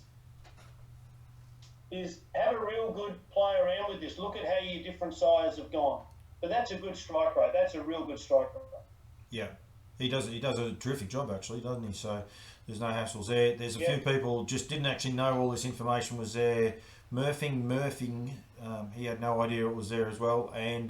have a real good play around with this. Look at how your different sires have gone. But that's a good strike rate. That's a real good strike rate. Yeah. He does a terrific job, actually, doesn't he? So there's no hassles there. There's a few people just didn't actually know all this information was there. Murphing, he had no idea it was there as well. And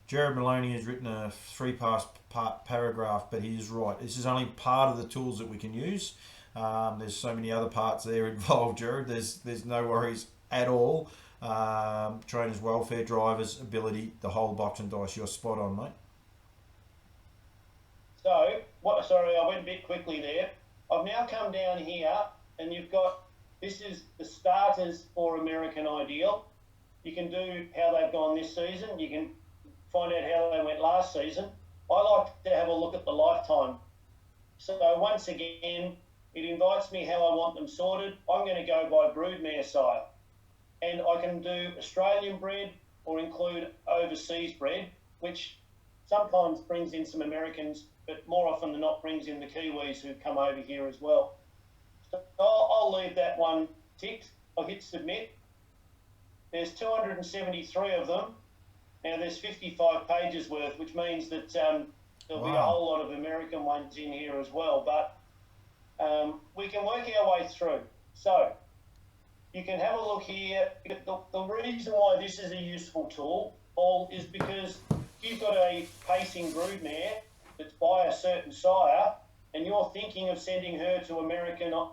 Jared Maloney has written a 3-part paragraph, but he is right. This is only part of the tools that we can use. There's so many other parts there involved, Jared. There's no worries at all. Trainers' welfare, drivers' ability, the whole box and dice. You're spot on, mate. So, sorry, I went a bit quickly there. I've now come down here, and you've got, this is the starters for American Ideal. You can do how they've gone this season. You can find out how they went last season. I like to have a look at the lifetime. So once again, it invites me how I want them sorted. I'm going to go by Broodmare sire. And I can do Australian bred or include overseas bred, which sometimes brings in some Americans, but more often than not brings in the Kiwis who come over here as well. So I'll leave that one ticked. I'll hit submit. There's 273 of them. Now there's 55 pages worth, which means that there'll be a whole lot of American ones in here as well. But we can work our way through. So you can have a look here. The reason why this is a useful tool, Paul, is because you've got a pacing broodmare that's by a certain sire, and you're thinking of sending her to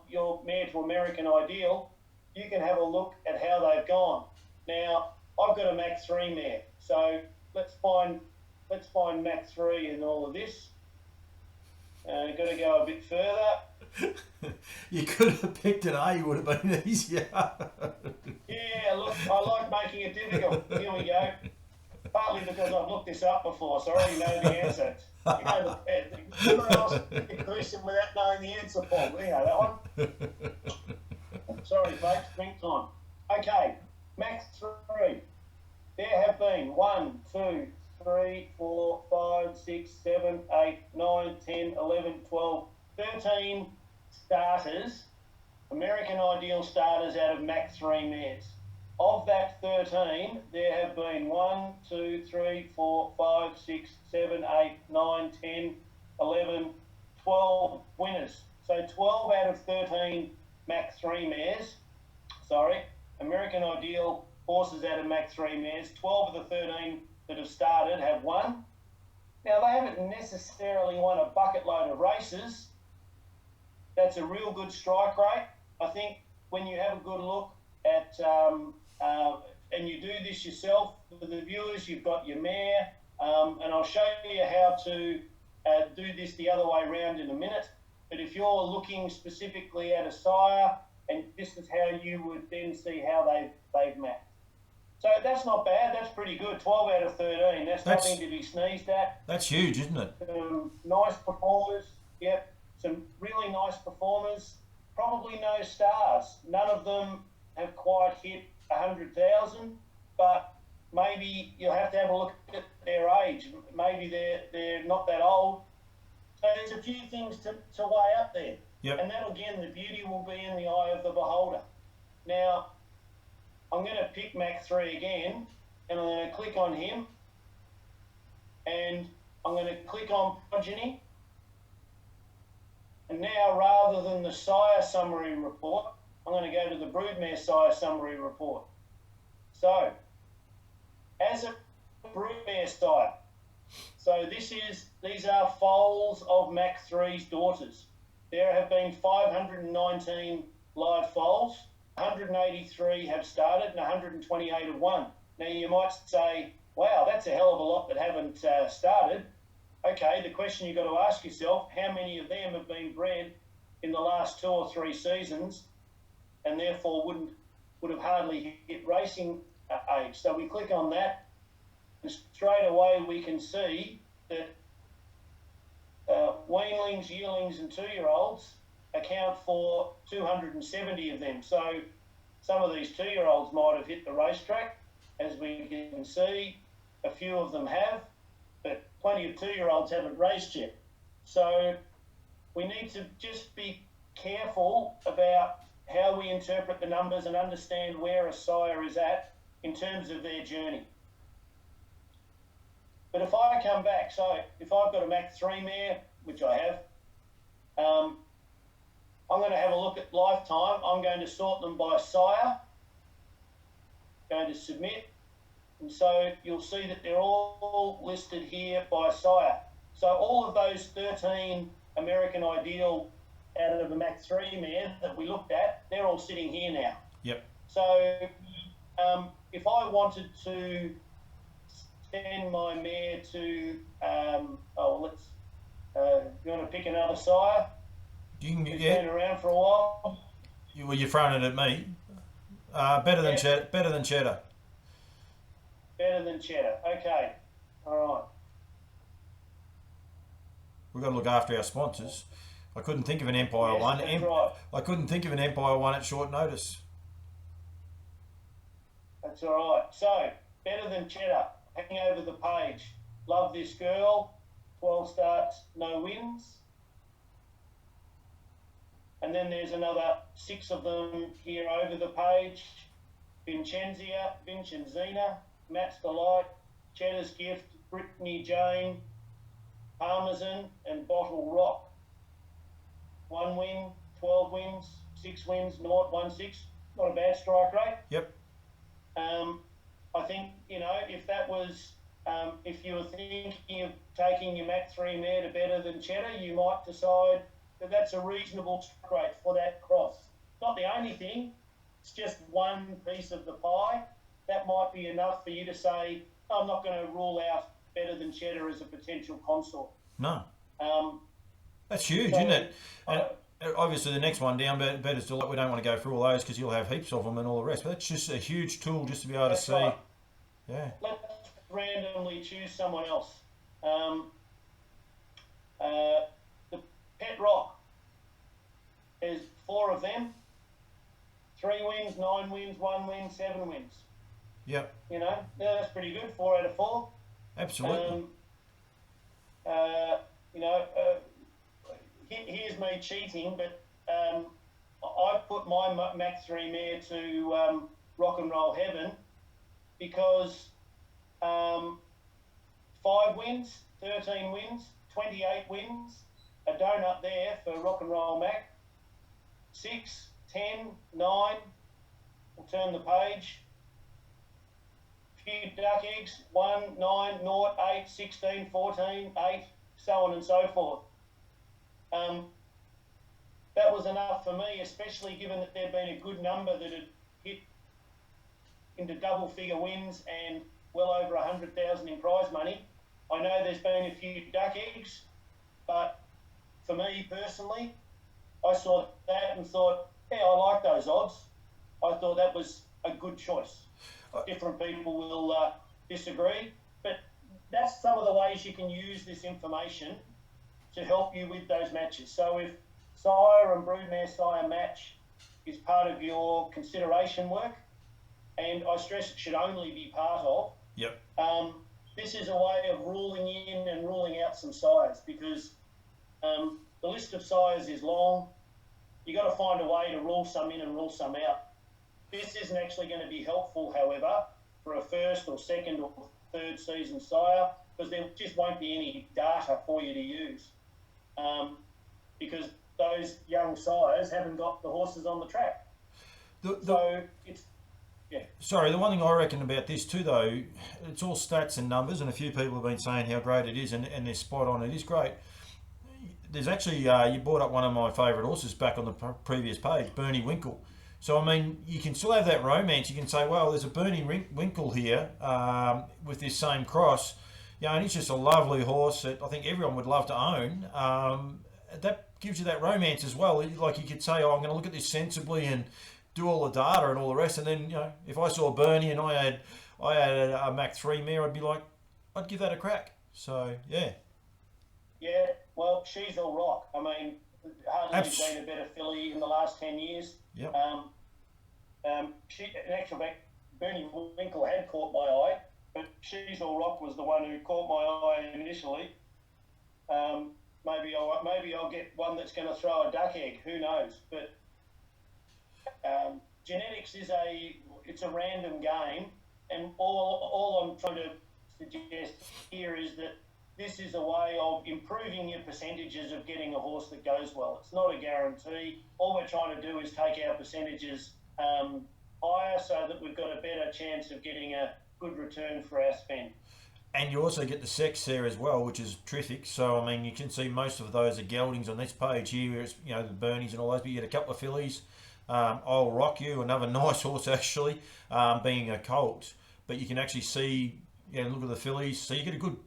your mare to American Ideal, you can have a look at how they've gone. Now, I've got a Mach 3 mare, so let's find Mach 3 in all of this. Got to go a bit further. You could have picked an A, would have been easier. Yeah, look, I like making it difficult. Here we go. Partly because I've looked this up before, so I already know the answer. You know, someone else a question without knowing the answer, Paul. You know that one? Sorry, folks, drink time. Okay, Mach 3. There have been 1, 2, 3, 4, 5, 6, 7, 8, 9, 10, 11, 12, 13 starters, American Ideal starters out of Mach 3 mares. Of that 13, there have been 1, 2, 3, 4, 5, 6, 7, 8, 9, 10, 11, 12 winners. So 12 out of 13 Mach 3 mares, American Ideal horses out of Mach 3 mares, 12 of the 13 that have started have won. Now, they haven't necessarily won a bucket load of races. That's a real good strike rate. I think when you have a good look at, and you do this yourself for the viewers, you've got your mare, and I'll show you how to do this the other way around in a minute. But if you're looking specifically at a sire, and this is how you would then see how they've mapped. So that's not bad. That's pretty good. 12 out of 13. That's nothing to be sneezed at. That's huge, isn't it? Nice performers. Yep. Some really nice performers. Probably no stars. None of them have quite hit 100,000, but maybe you'll have to have a look at their age. Maybe they're not that old. So there's a few things to weigh up there. Yep. And that, again, the beauty will be in the eye of the beholder. Now, I'm going to pick Mach 3 again, and I'm going to click on him, and I'm going to click on progeny. And now, rather than the sire summary report, I'm going to go to the Broodmare sire summary report. So, as a Broodmare sire, so these are foals of Mach 3's daughters. There have been 519 live foals. 183 have started and 128 have won. Now you might say, wow, that's a hell of a lot that haven't started. Okay, the question you've got to ask yourself, how many of them have been bred in the last 2 or 3 seasons and therefore would have hardly hit racing age? So we click on that, and straight away we can see that weanlings, yearlings and 2-year-olds account for 270 of them. So some of these 2-year-olds might have hit the racetrack, as we can see. A few of them have, but plenty of 2-year-olds haven't raced yet. So we need to just be careful about how we interpret the numbers and understand where a sire is at in terms of their journey. But if I come back, so if I've got a Mach 3 mare, which I have, I'm going to have a look at lifetime. I'm going to sort them by sire, going to submit, and so you'll see that they're all listed here by sire. So all of those 13 American Ideal out of the Mach 3 mare that we looked at, they're all sitting here now. Yep. So if I wanted to send my mare to, you want to pick another sire? You can, Who's yeah. been around for a while? You're throwing it at me. Better than cheddar. Better than cheddar. Better than cheddar. Okay. All right. We've got to look after our sponsors. I couldn't think of an Empire Yes, one. that's right. I couldn't think of an Empire one at short notice. That's all right. So, better than cheddar. Hang over the page. Love this girl. 12 starts, no wins. And then there's another 6 of them here over the page. Vincenzina, Matt's Delight, Cheddar's Gift, Brittany Jane, Parmesan, and Bottle Rock. 1 win, 12 wins, 6 wins, 0, 1, 6. Not a bad strike rate. Yep. I think, if that was, if you were thinking of taking your Mach 3 mare to better than cheddar, you might decide that that's a reasonable strike rate for that cross. Not the only thing, it's just one piece of the pie. That might be enough for you to say, I'm not going to rule out better than cheddar as a potential consort. No. That's huge, isn't it? And obviously, the next one down, Better's Delight, we don't want to go through all those because you'll have heaps of them and all the rest. But that's just a huge tool just to be able to see. Right. Yeah. Let's randomly choose someone else. The Pet Rock. There's 4 of them. 3 wins, 9 wins, 1 win, 7 wins. Yep. That's pretty good. 4 out of 4. Absolutely. Here's me cheating, but I put my Mach 3 mare to Rock and Roll Heaven because 5 wins, 13 wins, 28 wins, a donut there for Rock and Roll Mac. 6, 10, 9, we'll turn the page. Few duck eggs, 1, 9, 0, 8, 16, 14, 8, so on and so forth. That was enough for me, especially given that there'd been a good number that had hit into double-figure wins and well over 100,000 in prize money. I know there's been a few duck eggs, but for me personally, I saw that and thought, yeah, I like those odds. I thought that was a good choice. Different people will disagree, but that's some of the ways you can use this information to help you with those matches. So if sire and broodmare sire match is part of your consideration work, and I stress it should only be part of, Yep. This is a way of ruling in and ruling out some sires, because the list of sires is long. You've got to find a way to rule some in and rule some out. This isn't actually going to be helpful, however, for a first or second or third season sire, because there just won't be any data for you to use, because those young sires haven't got the horses on the track. So it's, yeah. Sorry, the one thing I reckon about this too, though, it's all stats and numbers, and a few people have been saying how great it is, and they're spot on. It is great. There's actually, you brought up one of my favourite horses back on the previous page, Bernie Winkle. So, I mean, you can still have that romance. You can say, well, there's a Bernie Winkle here with this same cross. And he's just a lovely horse that I think everyone would love to own. That gives you that romance as well. Like, you could say, oh, I'm going to look at this sensibly and do all the data and all the rest. And then, if I saw Bernie and I had a Mach 3 mare, I'd be like, I'd give that a crack. So, yeah. Yeah, well, she's all rock. I mean, Hardly's been a better filly in the last 10 years. Yep. In actual fact, Bernie Winkle had caught my eye, but She's All Rock was the one who caught my eye initially. Maybe I'll get one that's going to throw a duck egg. Who knows? But genetics it's a random game, and all I'm trying to suggest here is that this is a way of improving your percentages of getting a horse that goes well. It's not a guarantee. All we're trying to do is take our percentages higher so that we've got a better chance of getting a good return for our spend. And you also get the sex there as well, which is terrific. So, I mean, you can see most of those are geldings on this page here, where it's, you know, the Bernies and all those, but you get a couple of fillies. I'll Rock You, another nice horse actually, being a colt. But you can actually see, you know, look at the fillies. So you get a good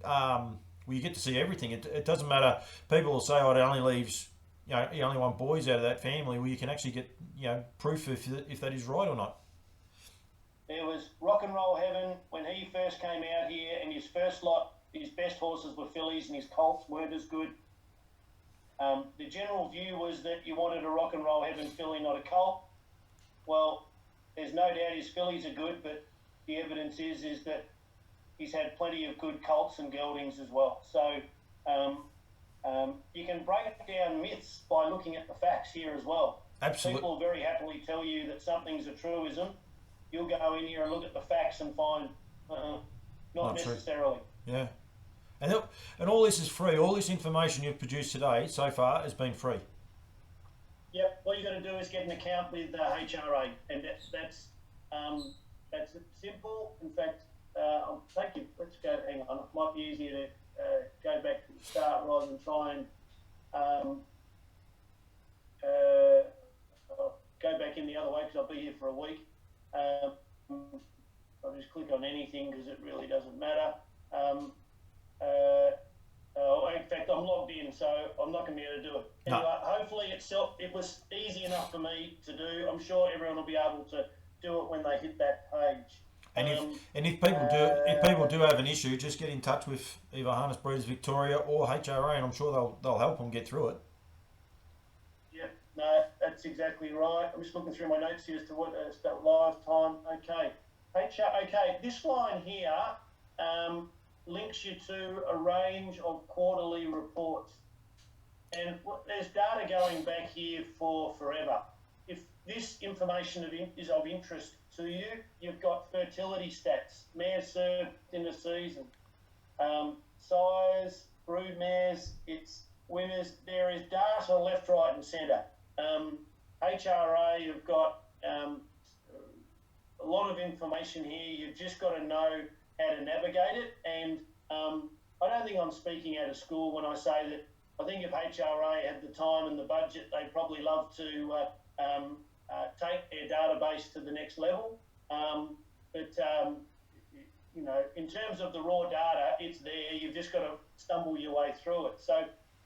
well, you get to see everything. It doesn't matter. People will say, oh, it only leaves, you know, you only want boys out of that family. Well, you can actually get, you know, proof if that is right or not. There was Rock and Roll Heaven when he first came out here, and his first lot, his best horses were fillies and his colts weren't as good. The general view was that you wanted a Rock and Roll Heaven filly, not a colt. Well, there's no doubt his fillies are good, but the evidence is that he's had plenty of good colts and geldings as well. So you can break down myths by looking at the facts here as well. Absolutely. People very happily tell you that something's a truism. You'll go in here and look at the facts and find not necessarily. True. Yeah. And all this is free. All this information you've produced today so far has been free. Yep. All you got to do is get an account with HRA, and that's simple. In fact, thank you. Let's go. Hang on. It might be easier to go back to the start rather than try and go back in the other way, because I'll be here for a week. I'll just click on anything because it really doesn't matter. In fact, I'm logged in, so I'm not going to be able to do it. Anyway, hopefully it was easy enough for me to do. I'm sure everyone will be able to do it when they hit that page. And if people do have an issue, just get in touch with either Harness Breeders Victoria or HRA, and I'm sure they'll help them get through it. Yeah, no, that's exactly right. I'm just looking through my notes here as to what that live time. Okay, okay. This line here links you to a range of quarterly reports, and there's data going back here for forever. If this information is of interest to you, you've got fertility stats, mares served in the season, size, broodmares, its winners. There is data left, right, and centre. HRA, you've got a lot of information here. You've just got to know how to navigate it. And I don't think I'm speaking out of school when I say that I think if HRA had the time and the budget, they'd probably love to take their database to the next level. You know, in terms of the raw data, it's there. You've just got to stumble your way through it. So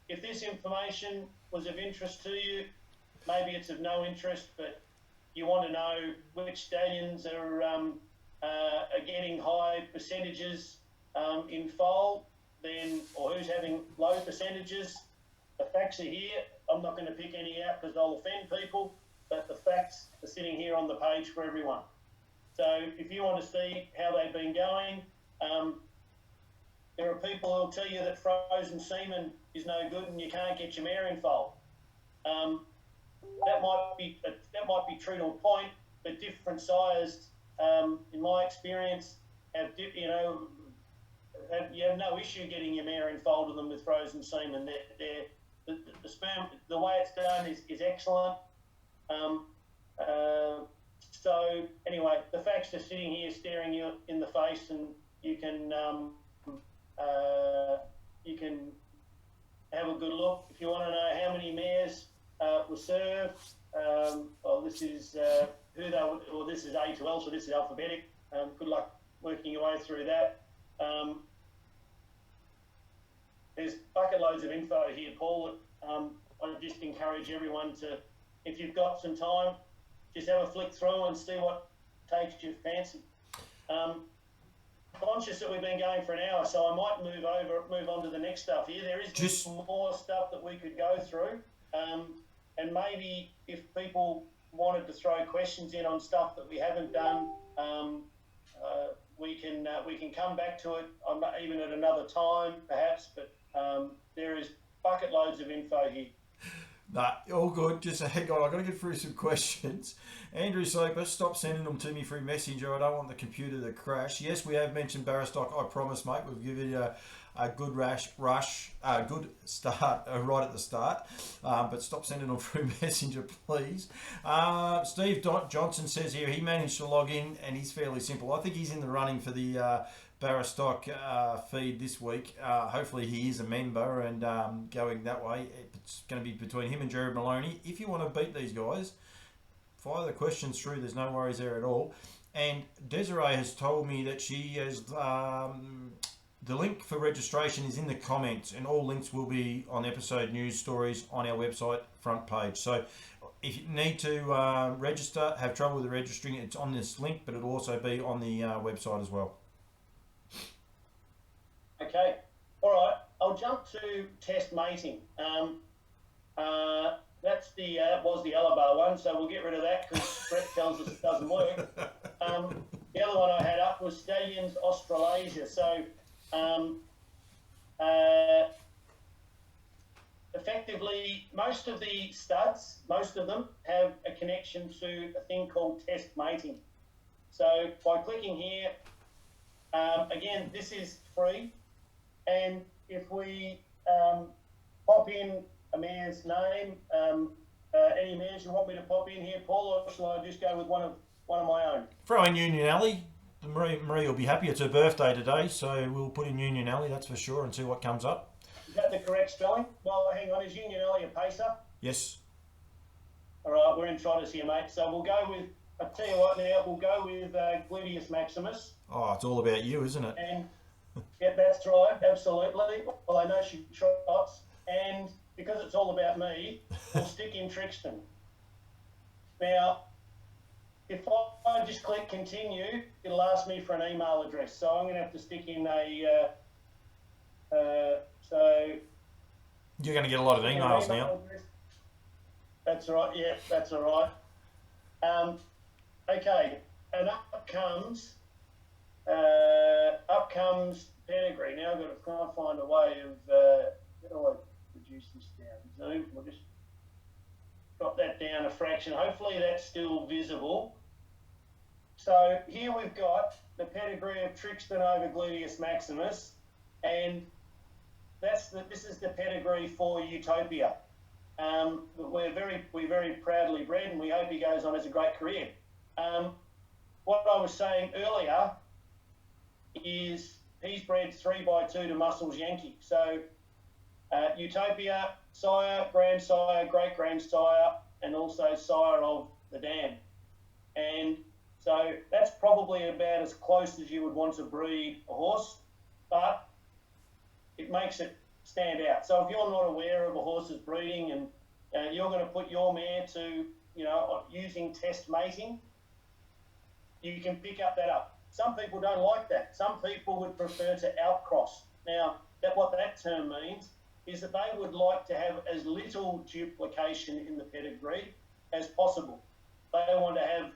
if this information was of interest to you, maybe it's of no interest, but you want to know which stallions are getting high percentages in foal, or who's having low percentages. The facts are here. I'm not going to pick any out because they'll offend people, but the facts are sitting here on the page for everyone. So if you want to see how they've been going, there are people who'll tell you that frozen semen is no good and you can't get your mare in foal. That might be true to a point, but different sized, in my experience, you have no issue getting your mare in foal to them with frozen semen. The sperm, the way it's done is excellent. So anyway, the facts are sitting here staring you in the face, and you can have a good look. If you want to know how many mares were served, well, this is who they were, or this is A to L, so this is alphabetic. Good luck working your way through that. There's bucket loads of info here, Paul. I just encourage everyone to, if you've got some time, just have a flick through and see what takes your fancy. conscious that we've been going for an hour, so I might move on to the next stuff here. There is Just more stuff that we could go through, and maybe if people wanted to throw questions in on stuff that we haven't done, we can come back to it even at another time, perhaps. But there is bucket loads of info here. Nah, all good. Just hang on. I've got to get through some questions. Andrew Soper, stop sending them to me through Messenger. I don't want the computer to crash. Yes, we have mentioned Barristock. I promise, mate. We've given you a good good start right at the start. But stop sending them through Messenger, please. Steve Johnson says here he managed to log in and he's fairly simple. I think he's in the running for the Barristock feed this week. Hopefully he is a member and going that way. It's going to be between him and Jared Maloney. If you want to beat these guys, fire the questions through. There's no worries there at all. And Desiree has told me that she has the link for registration is in the comments, and all links will be on episode news stories on our website front page. So if you need to register, have trouble with registering, it's on this link, but it'll also be on the website as well. Okay, all right. I'll jump to test mating. That's the was the Alabar one, so we'll get rid of that because Brett tells us it doesn't work. The other one I had up was Stallions Australasia. So effectively, most of the studs, most of them have a connection to a thing called test mating. So by clicking here, again, this is free. And if we pop in a mare's name, any mares you want me to pop in here, Paul, or shall I just go with one of my own? Throw in Union Alley. Marie will be happy. It's her birthday today, so we'll put in Union Alley, that's for sure, and see what comes up. Is that the correct spelling? Well, hang on, is Union Alley a pacer? Yes. All right, we're in trotters here, mate. So we'll go with, I'll tell you what now, we'll go with Gluteus Maximus. Oh, it's all about you, isn't it? And yeah, that's right, absolutely. Well, I know she trots, and because it's all about me, we'll stick in Trixton. Now, if I just click continue, it'll ask me for an email address. So I'm going to have to stick in a, so... You're going to get a lot of emails now. Address. That's right, yeah, that's all right. Okay, and up comes Pedigree. Now I've got to try and find a way of, how do I reduce this down? Zoom, we'll just drop that down a fraction. Hopefully that's still visible. So here we've got the pedigree of Trixton over Gluteus Maximus, and this is the pedigree for Utopia. We're very proudly bred, and we hope he goes on as a great career. What I was saying earlier is he's bred 3x2 to Muscles Yankee. So Utopia, sire, grandsire, great-grandsire, and also sire of the dam. And so that's probably about as close as you would want to breed a horse, but it makes it stand out. So if you're not aware of a horse's breeding and you're going to put your mare to, using test mating, you can pick that up. Some people don't like that. Some people would prefer to outcross. Now, what that term means is that they would like to have as little duplication in the pedigree as possible. They want to have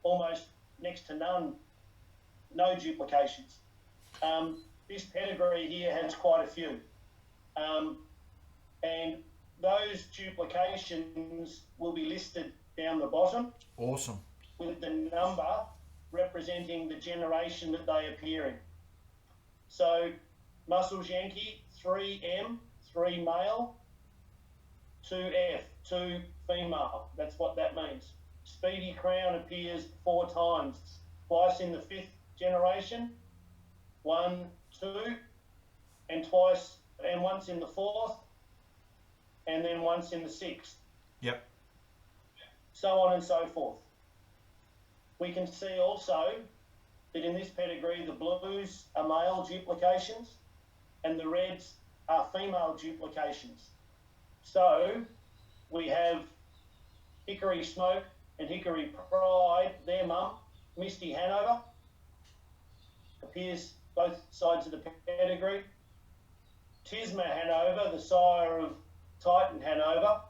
almost next to no duplications. This pedigree here has quite a few. And those duplications will be listed down the bottom. Awesome. With the number representing the generation that they appear in. So, Muscles Yankee, 3M, 3 male, 2F, 2 female. That's what that means. Speedy Crown appears 4 times, twice in the 5th generation, 1, 2, and once in the 4th, and then once in the 6th. Yep. So on and so forth. We can see also that in this pedigree, the blues are male duplications and the reds are female duplications. So we have Hickory Smoke and Hickory Pride, their mum, Misty Hanover, appears both sides of the pedigree. Tisma Hanover, the sire of Titan Hanover,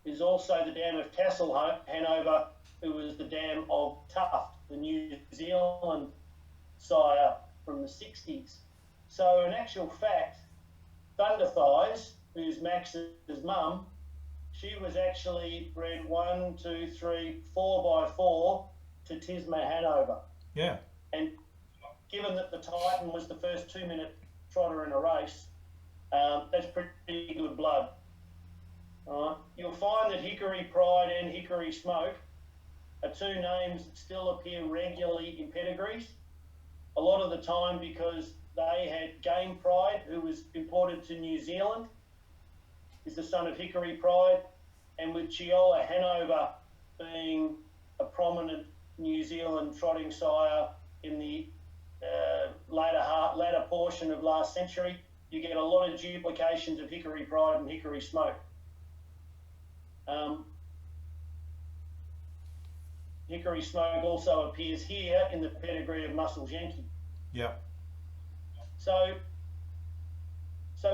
is also the dam of Castle Hanover, who was the dam of Tuft, the New Zealand sire from the 60s. So in actual fact, Thunder Thighs, who's Max's mum, she was actually bred 4 by 4 to Tisma Hanover. Yeah. And given that the Titan was the first 2-minute trotter in a race, that's pretty good blood. You'll find that Hickory Pride and Hickory Smoke are two names that still appear regularly in pedigrees, a lot of the time because they had Game Pride, who was imported to New Zealand, is the son of Hickory Pride, and with Chiola Hanover being a prominent New Zealand trotting sire in the latter portion of last century, you get a lot of duplications of Hickory Pride and Hickory Smoke. Hickory Smoke also appears here in the pedigree of Muscles Yankee. Yeah. So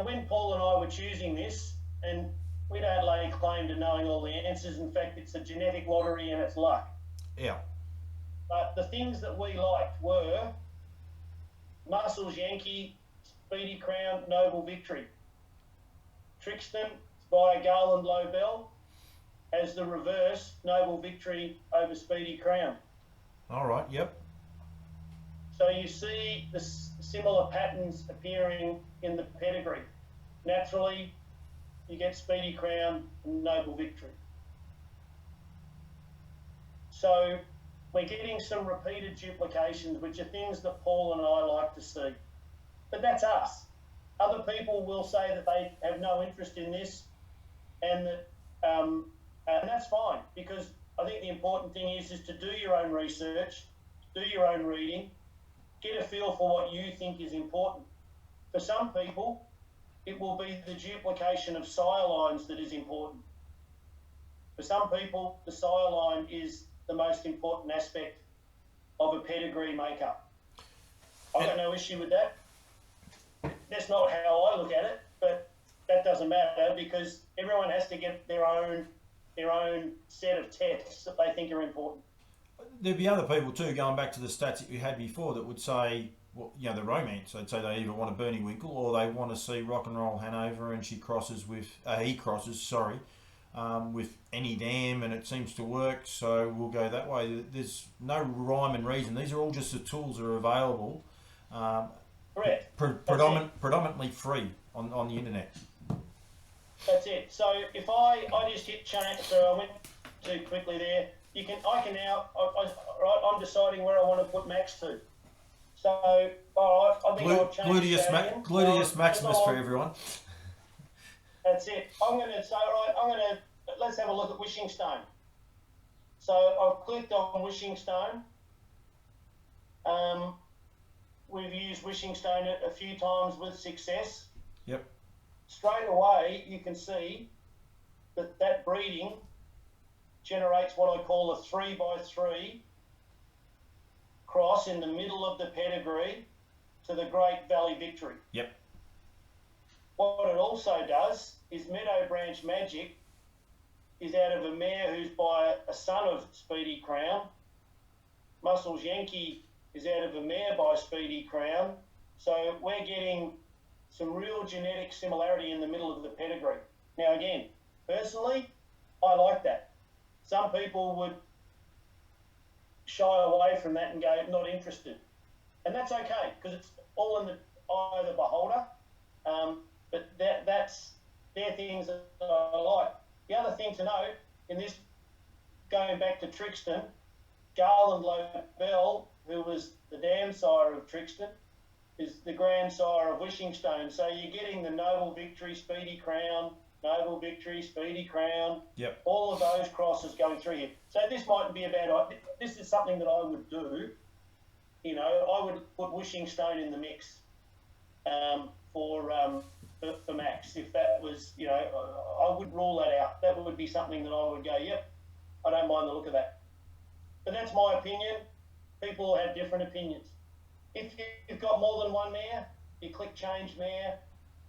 when Paul and I were choosing this, and we don't lay claim to knowing all the answers, in fact, it's a genetic lottery and it's luck. Yeah. But the things that we liked were Muscles Yankee, Speedy Crown, Noble Victory. Trixton by Garland Lobel as the reverse, Noble Victory over Speedy Crown. All right, yep. So you see the similar patterns appearing in the pedigree. Naturally, you get Speedy Crown and Noble Victory. So we're getting some repeated duplications, which are things that Paul and I like to see. But that's us. Other people will say that they have no interest in this, and that and that's fine, because I think the important thing is to do your own research, do your own reading, get a feel for what you think is important. For some people, it will be the duplication of sire lines that is important. For some people, the sire line is the most important aspect of a pedigree makeup. I've got no issue with that. That's not how I look at it, but that doesn't matter, because everyone has to get their own set of tests that they think are important. There'd be other people too, going back to the stats that you had before, that would say, well, you know, the romance. They'd say they either want a Bernie Winkle or they want to see Rock and Roll Hanover, and he crosses, with any dam, and it seems to work, so we'll go that way. There's no rhyme and reason. These are all just the tools that are available. Correct. Predominantly free on the internet. That's it. So if I just hit change, so I went too quickly there. I'm deciding where I want to put Max to. So, all right, I think I'll change Gluteus Maximus for everyone. That's it. Let's have a look at Wishing Stone. So I've clicked on Wishing Stone. We've used Wishing Stone a few times with success. Yep. Straight away, you can see that breeding generates what I call a 3 by 3 cross in the middle of the pedigree to the Great Valley Victory. Yep. What it also does is Meadow Branch Magic is out of a mare who's by a son of Speedy Crown. Muscles Yankee is out of a mare by Speedy Crown. So we're getting some real genetic similarity in the middle of the pedigree. Now again, personally, I like that. Some people would shy away from that and go, not interested. And that's okay, because it's all in the eye of the beholder. But they're things that I like. The other thing to note, in this, going back to Trixton, Garland Lobel, who was the dam sire of Trixton, is the grandsire of Wishing Stone. So you're getting the Noble Victory, Speedy Crown, Noble Victory, Speedy Crown, yep. All of those crosses going through here. So this mightn't be a bad idea. This is something that I would do. You know, I would put Wishing Stone in the mix for Max. If that was, you know, I would rule that out. That would be something that I would go, yep, I don't mind the look of that. But that's my opinion. People have different opinions. If you've got more than one mare, you click change mare,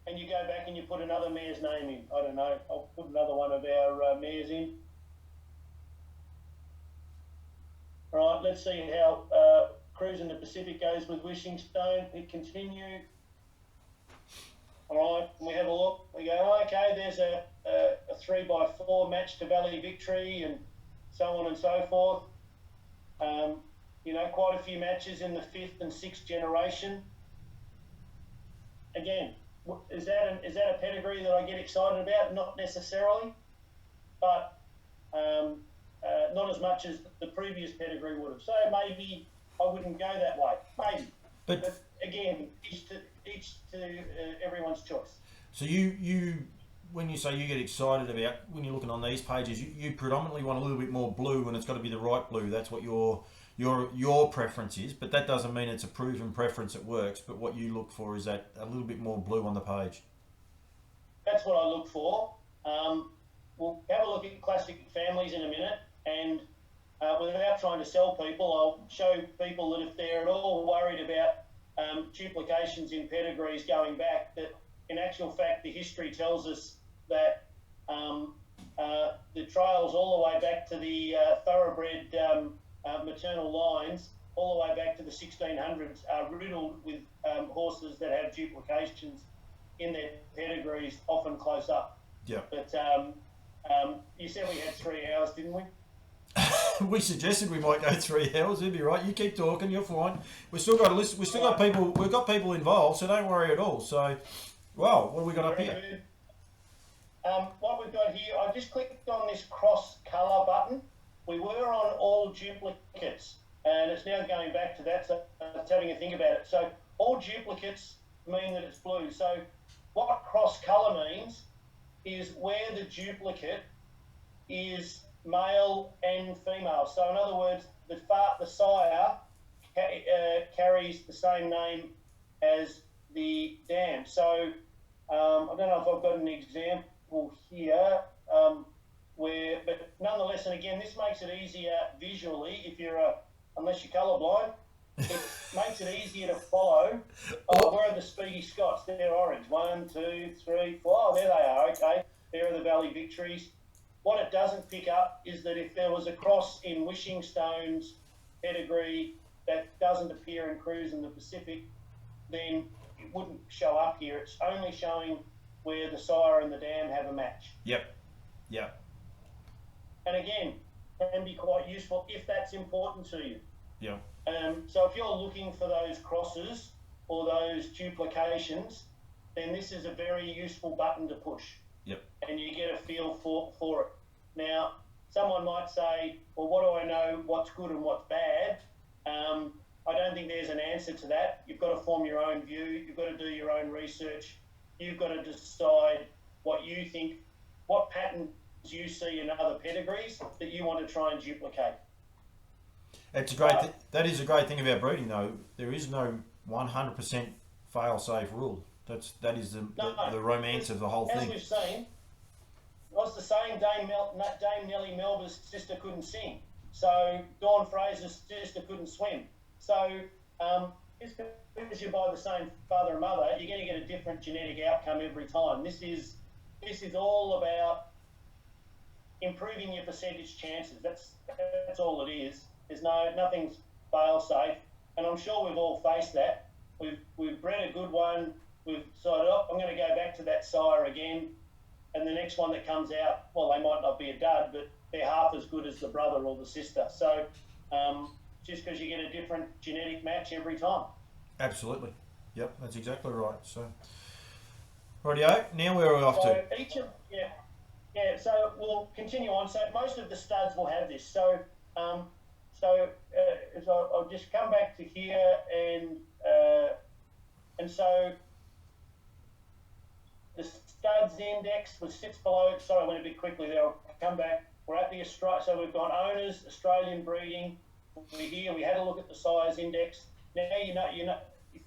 and you go back and you put another mare's name in. I don't know. I'll put another one of our mares in. All right, let's see how Cruising the Pacific goes with Wishing Stone. Hit continue. All right, and we have a look. We go, oh, okay, there's a 3x4 match to Valley Victory and so on and so forth. You know, quite a few matches in the 5th and 6th generation. Again, is that a pedigree that I get excited about? Not necessarily, but not as much as the previous pedigree would have. So maybe I wouldn't go that way. Maybe, but again, each to everyone's choice. So you when you say you get excited about when you're looking on these pages, you predominantly want a little bit more blue, and it's got to be the right blue. That's what your preference is, but that doesn't mean it's a proven preference that works. But what you look for is that a little bit more blue on the page. That's what I look for. We'll have a look at classic families in a minute, and without trying to sell people, I'll show people that if they're at all worried about duplications in pedigrees going back, that in actual fact the history tells us that the trails all the way back to the thoroughbred maternal lines, all the way back to the 1600s, are riddled with horses that have duplications in their pedigrees, often close up. Yeah. But you said we had 3 hours, didn't we? We suggested we might go 3 hours. You'd be right. You keep talking. You're fine. We've still got a list. We've still got people. We've got people involved, so don't worry at all. So, well, what have we got up here? Good. What we've got here, I just clicked on this cross colour button. We were on all duplicates, and it's now going back to that, so it's having a think about it. So all duplicates mean that it's blue. So what cross colour means is where the duplicate is male and female. So in other words, the sire carries the same name as the dam. So I don't know if I've got an example here but nonetheless, and again, this makes it easier visually if you're unless you're colourblind. It makes it easier to follow. Oh, where are the Speedy Scots? They're orange. 1, 2, 3, 4. Oh, there they are. Okay, there are the Valley Victories. What it doesn't pick up is that if there was a cross in Wishing Stone's pedigree that doesn't appear in Cruise in the Pacific, then it wouldn't show up here. It's only showing where the sire and the dam have a match. Yep. Yep. And again, can be quite useful if that's important to you. Yeah. So if you're looking for those crosses or those duplications, then this is a very useful button to push. Yep. And you get a feel for it. Now, someone might say, well, what do I know what's good and what's bad? I don't think there's an answer to that. You've got to form your own view. You've got to do your own research. You've got to decide what you think, what patterns you see in other pedigrees that you want to try and duplicate. It's a great. That is a great thing about breeding, though. There is no 100% fail-safe rule. That is the romance of the whole thing. As we've seen, what's the saying? Dame Nellie Melba's sister couldn't sing. So Dawn Fraser's sister couldn't swim. So just because you're by the same father and mother, you're going to get a different genetic outcome every time. This is all about improving your percentage chances. That's all it is. There's nothing's fail-safe, and I'm sure we've all faced that. We've bred a good one. We've decided, I'm going to go back to that sire again, and the next one that comes out, well, they might not be a dud, but they're half as good as the brother or the sister. So just because you get a different genetic match every time. Absolutely. Yep, that's exactly right. So, rightio, now where are we off to? So we'll continue on. So most of the studs will have this. So I'll just come back to here, and so the studs index was sits below. Sorry, I went a bit quickly there. I'll come back. We're at the so we've got owners, Australian breeding. We're here. We had a look at the size index. Now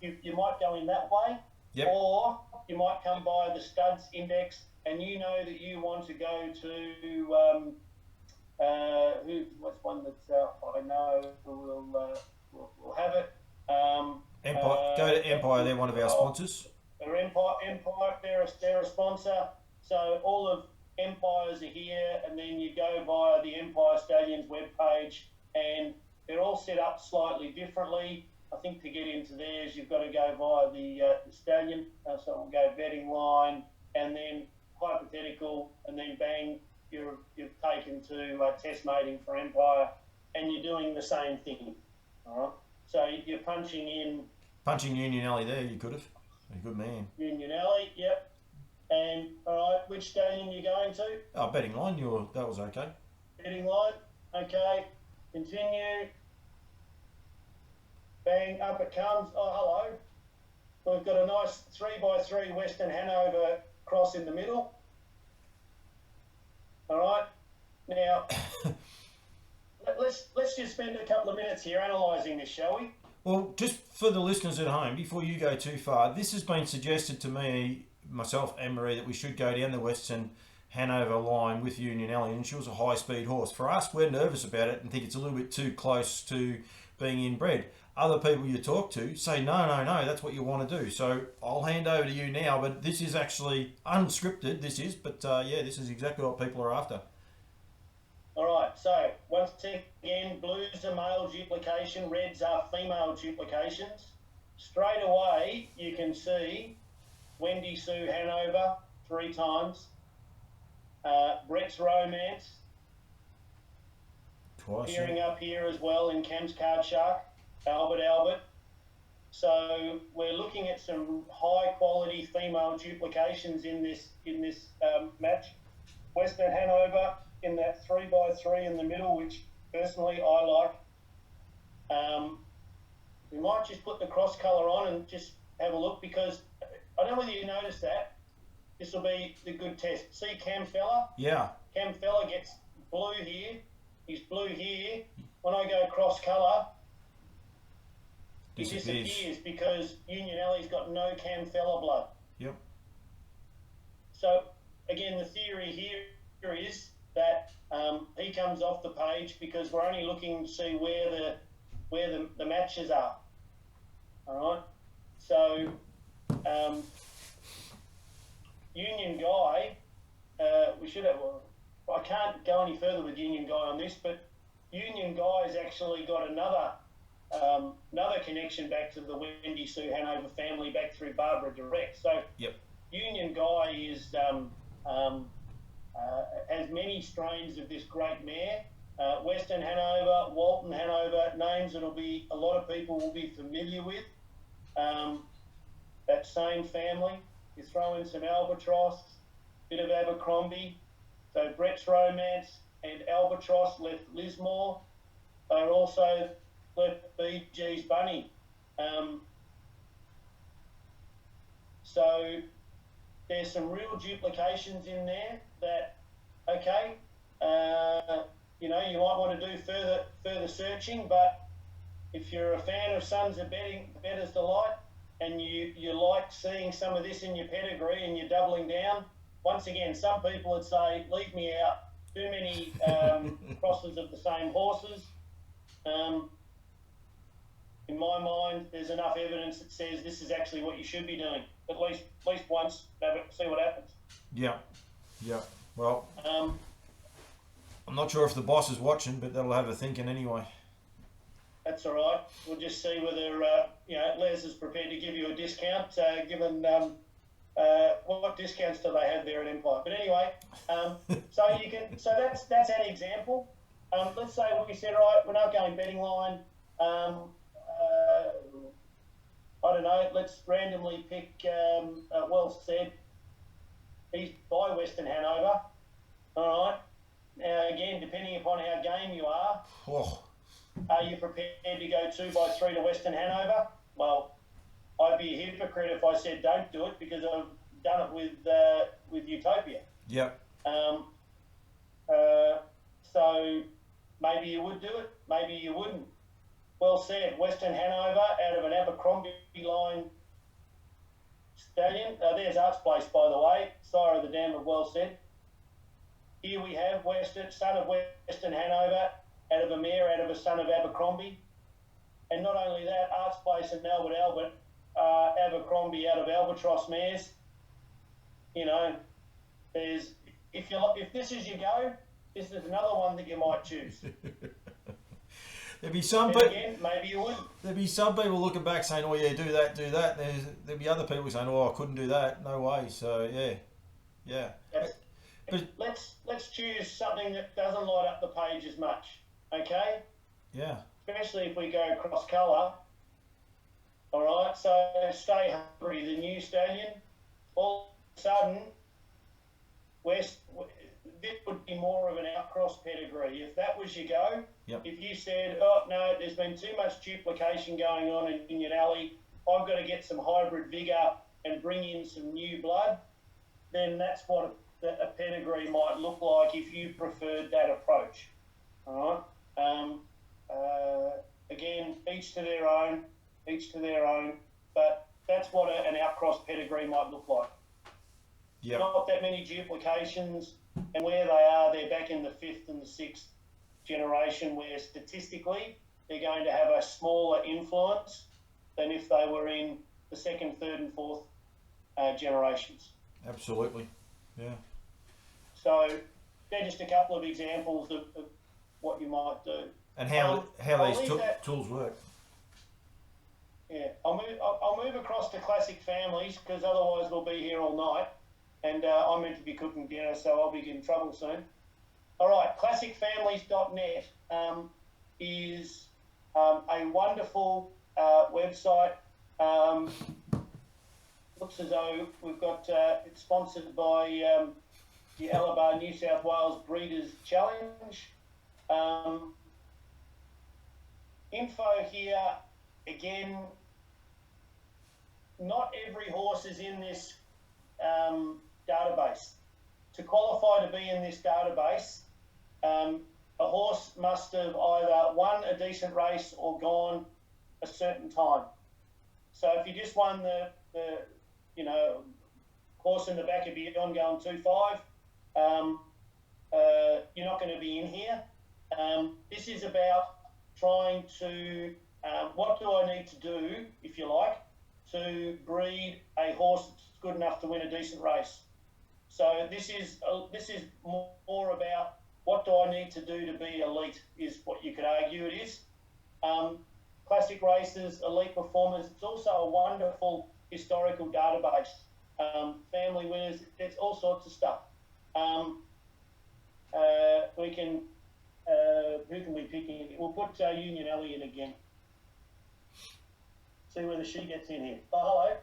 if you might go in that way, yep. Or you might come by the studs index, and you know that you want to go to what's one that I know we'll have it. Empire, they're one of our sponsors. They're Empire, they're a sponsor. So all of Empires are here, and then you go via the Empire Stallions webpage, and they're all set up slightly differently. I think to get into theirs, you've got to go via the Stallion. So we'll go betting line, and then hypothetical, and then bang, you've taken to test mating for Empire, and you're doing the same thing. All right. So you're punching Union Alley there. You could have. You're a good man. Union Alley, yep. And all right, which stallion you going to? Oh, betting line. That was okay. Betting line. Okay. Continue. Bang, up it comes. Oh, hello. We've got a nice 3x3 Western Hanover cross in the middle. All right. Now, let's just spend a couple of minutes here analysing this, shall we? Well, just for the listeners at home, before you go too far, this has been suggested to me, myself and Marie, that we should go down the Western Hanover line with Union Alley, and she was a high-speed horse. For us, we're nervous about it and think it's a little bit too close to being inbred. Other people you talk to say, no, that's what you want to do. So I'll hand over to you now, but this is actually unscripted, this is, but this is exactly what people are after. All right, so once again, blues are male duplication, reds are female duplications. Straight away, you can see Wendy Sue Hanover 3 times, Brett's Romance, Twice, appearing up here as well in Cam's Card Shark, Albert. So we're looking at some high quality female duplications in this match. Western Hanover in that 3x3 in the middle, which personally I like. We might just put the cross colour on and just have a look, because I don't know whether you noticed that. This will be the good test. See Cam fella? Yeah. Cam fella gets blue here. He's blue here. When I go cross colour, he disappears because Union Alley's got no Cam fella blood. Yep. So again, the theory here is that he comes off the page because we're only looking to see where the matches are. All right. So Union Guy, we should have. I can't go any further with Union Guy on this, but Union Guy's actually got another connection back to the Wendy Sue Hanover family, back through Barbara Direct. So yep. Union Guy is has many strains of this great mare. Western Hanover, Walton Hanover, names that a lot of people will be familiar with. That same family. You throw in some Albatross, bit of Abercrombie. So Brett's Romance and Albatross left Lismore. They're also left BG's Bunny. So there's some real duplications in there that, okay, you might want to do further searching, but if you're a fan of Sons of Bettor's Delight and you like seeing some of this in your pedigree and you're doubling down, once again, some people would say, leave me out, too many crosses of the same horses. In my mind, there's enough evidence that says this is actually what you should be doing. At least once, see what happens. Yeah. Well, I'm not sure if the boss is watching, but that'll have a thinking anyway. That's all right. We'll just see whether Les is prepared to give you a discount, given what discounts do they have there at Empire. But anyway, so that's an example. Let's say we said, right, we're not going betting line. I don't know, let's randomly pick, well said, he's by Western Hanover. All right. Now, again, depending upon how game you are, you prepared to go 2x3 to Western Hanover? Well, I'd be a hypocrite if I said don't do it, because I've done it with Utopia. Yep. So maybe you would do it, maybe you wouldn't. Well said, Western Hanover out of an Abercrombie line stallion. There's Arts Place, by the way, sire of the dam of Well Said. Here we have son of Western Hanover out of a mare, out of a son of Abercrombie. And not only that, Arts Place and Albert Abercrombie out of Albatross mares. You know, if this is your go, this is another one that you might choose. There'd be some And people. again, maybe you wouldn't. There'd be some people looking back saying, "Oh yeah, do that, do that." There'd be other people saying, "Oh, I couldn't do that. No way." So yeah. But Let's choose something that doesn't light up the page as much. Okay. yeah, Especially if we go cross colour. All right, so Stay Hungry, the new stallion, all of a sudden, this would be more of an outcross pedigree. If that was your go, yep. If you said, oh, no, there's been too much duplication going on in Union Alley, I've got to get some hybrid vigour and bring in some new blood, then that's what a pedigree might look like if you preferred that approach. All right? Again, each to their own, but that's what an outcross pedigree might look like. Yep. Not that many duplications, and where they are, they're back in the 5th and the 6th generation, where statistically they're going to have a smaller influence than if they were in the 2nd, 3rd and 4th generations. Absolutely, yeah. So they're just a couple of examples of what you might do. And how these tools work. Yeah, I'll move across to classic families, because otherwise we'll be here all night, and I'm meant to be cooking dinner, so I'll be in trouble soon. All right, classicfamilies.net is a wonderful website. Looks as though we've got it's sponsored by the Alabar New South Wales Breeders Challenge. Info here, again, not every horse is in this database. To qualify to be in this database, a horse must have either won a decent race or gone a certain time. So if you just won the horse in the back of Beyond going 2-5, you're not going to be in here. This is about trying to, what do I need to do, if you like, to breed a horse that's good enough to win a decent race. So this is more about what do I need to do to be elite, is what you could argue it is. Classic races, elite performers, it's also a wonderful historical database. Family winners, it's all sorts of stuff. We can, who can we pick in? We'll put Union Alley in again. See whether she gets in here. Oh, hello.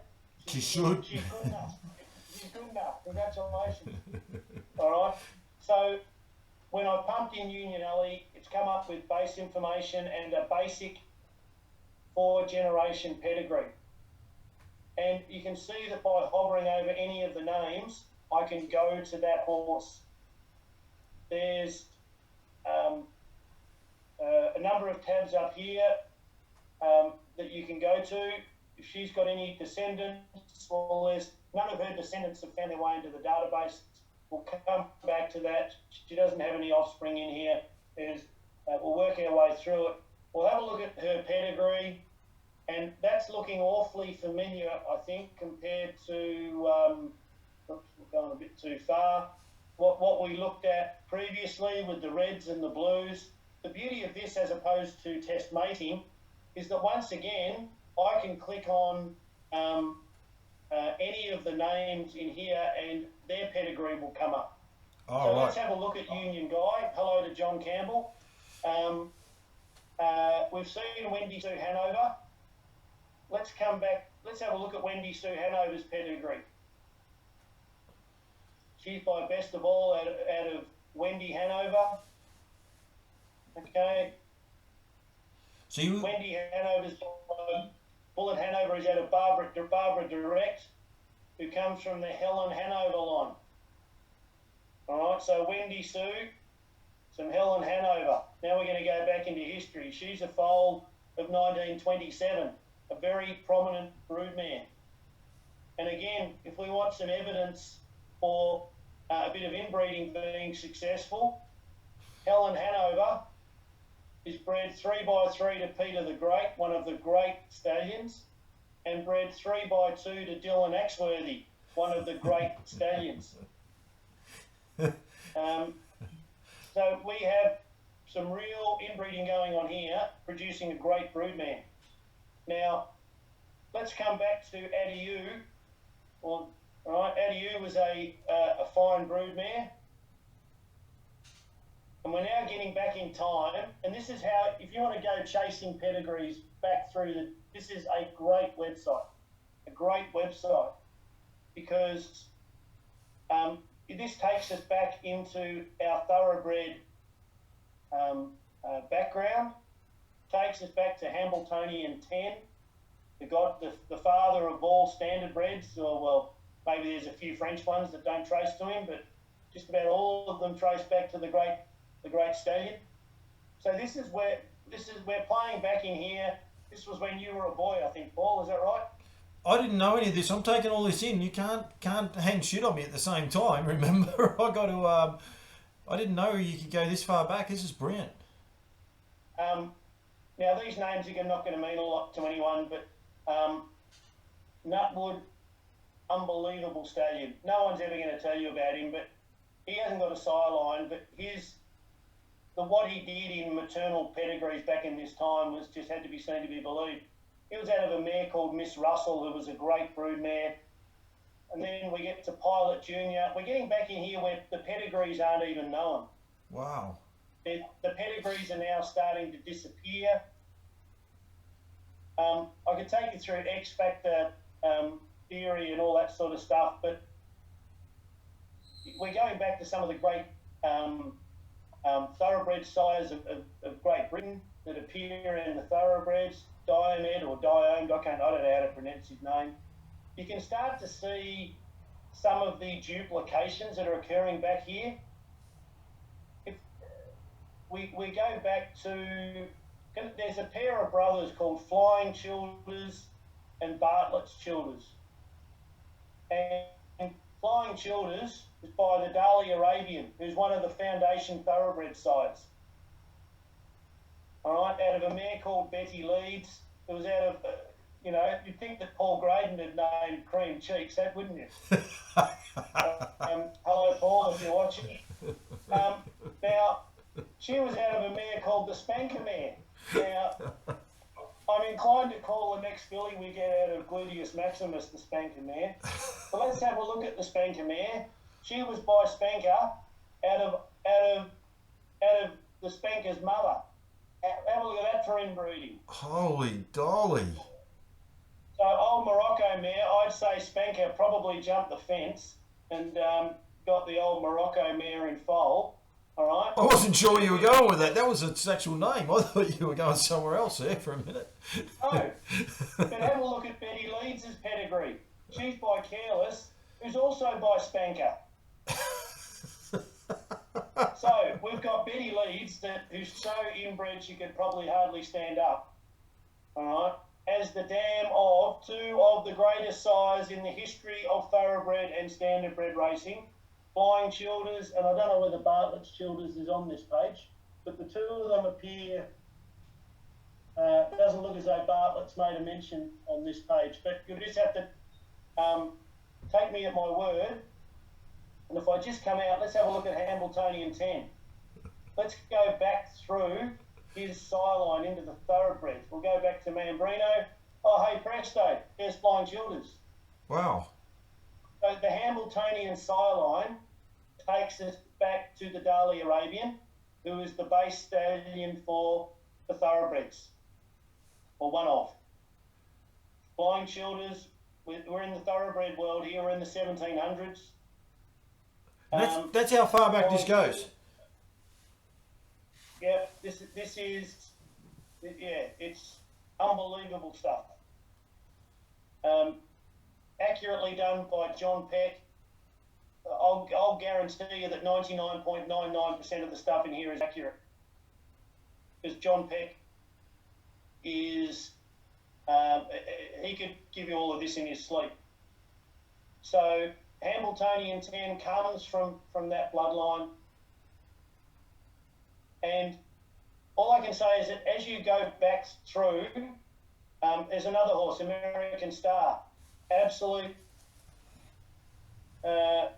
She should. She's good enough. She's good enough. Congratulations. All right. So when I pumped in Union Alley, it's come up with base information and a basic 4-generation pedigree. And you can see that by hovering over any of the names, I can go to that horse. There's a number of tabs up here that you can go to. If she's got any descendants, well, there's none of her descendants have found their way into the database. We'll come back to that. She doesn't have any offspring in here. We'll work our way through it. We'll have a look at her pedigree, and that's looking awfully familiar, I think, compared to, we're going a bit too far, what we looked at previously with the reds and the blues. The beauty of this, as opposed to test mating, is that once again, I can click on any of the names in here and their pedigree will come up. So let's have a look at Union Guy. Hello to John Campbell. We've seen Wendy Sue Hanover. Let's come back. Let's have a look at Wendy Sue Hanover's pedigree. She's by best of all out of Wendy Hanover. Okay. So Wendy Hanover's Bullet Hanover is out of Barbara Direct, who comes from the Helen Hanover line. All right, so Wendy Sue, some Helen Hanover. Now we're going to go back into history. She's a foal of 1927, a very prominent broodmare. And again, if we want some evidence for a bit of inbreeding being successful, Helen Hanover is bred 3x3 to Peter the Great, one of the great stallions. and bred 3x2 to Dylan Axworthy, one of the great stallions. So we have some real inbreeding going on here, producing a great broodmare. Now, let's come back to Adieu. Well, all right, Adieu was a fine broodmare. And we're now getting back in time, and this is how, if you want to go chasing pedigrees back through this is a great website, because this takes us back into our thoroughbred background, takes us back to Hambletonian 10, the father of all standard breds, or well, maybe there's a few French ones that don't trace to him, but just about all of them trace back to the great stallion. So we're playing back in here. This was when you were a boy, I think, Paul, is that right? I didn't know any of this. I'm taking all this in. You can't hang shit on me at the same time. Remember, I didn't know you could go this far back. This is brilliant. Now these names are not going to mean a lot to anyone, but Nutwood, unbelievable stallion. No one's ever going to tell you about him, but he hasn't got a sire line. But what he did in maternal pedigrees back in this time was just had to be seen to be believed. He was out of a mare called Miss Russell, who was a great brood mare. And then we get to Pilot Junior. We're getting back in here where the pedigrees aren't even known. Wow. The pedigrees are now starting to disappear. I could take you through X Factor theory and all that sort of stuff, but we're going back to some of the great thoroughbred sires of Great Britain that appear in the thoroughbreds, Diomed or Diomed, I don't know how to pronounce his name. You can start to see some of the duplications that are occurring back here. If we go back to, there's a pair of brothers called Flying Childers and Bartlett's Childers. And Flying Childers is by the Dali Arabian, who's one of the foundation thoroughbred sides. All right, out of a mare called Betty Leeds, who was out of, you'd think that Paul Graydon had named Cream Cheeks, that wouldn't you? Hello, Paul, if you're watching. Now, she was out of a mare called the Spankabe. Now, I'm inclined to call the next filly we get out of Gluteus Maximus the Spankabe. But let's have a look at the Spankabe. She was by Spanker out of the Spanker's mother. Have a look at that for inbreeding. Holy dolly. So old Morocco mare, I'd say Spanker probably jumped the fence and got the old Morocco mare in foal. All right. I wasn't sure you were going with that. That was its actual name. I thought you were going somewhere else there for a minute. No. But have a look at Betty Leeds' pedigree. She's by Careless, who's also by Spanker. So we've got Betty Leeds, who's so inbred she could probably hardly stand up. All right. As the dam of two of the greatest sires in the history of thoroughbred and standardbred racing, Flying Childers, and I don't know whether Bartlett's Childers is on this page, but the two of them appear. It doesn't look as though Bartlett's made a mention on this page, but you'll just have to take me at my word. And if I just come out, let's have a look at Hambletonian 10. Let's go back through his sire line into the thoroughbreds. We'll go back to Mambrino. Oh, hey, presto, there's Flying Childers. Wow. So the Hambletonian sire line takes us back to the Dali Arabian, who is the base stallion for the thoroughbreds, or one of. Flying Childers, we're in the thoroughbred world here, we're in the 1700s. That's how far back this goes. Yeah, this is, it's unbelievable stuff. Accurately done by John Peck. I'll guarantee you that 99.99% of the stuff in here is accurate. Because John Peck is, he could give you all of this in his sleep. So Hambletonian 10 comes from that bloodline. And all I can say is that as you go back through, There's another horse, American Star. Absolute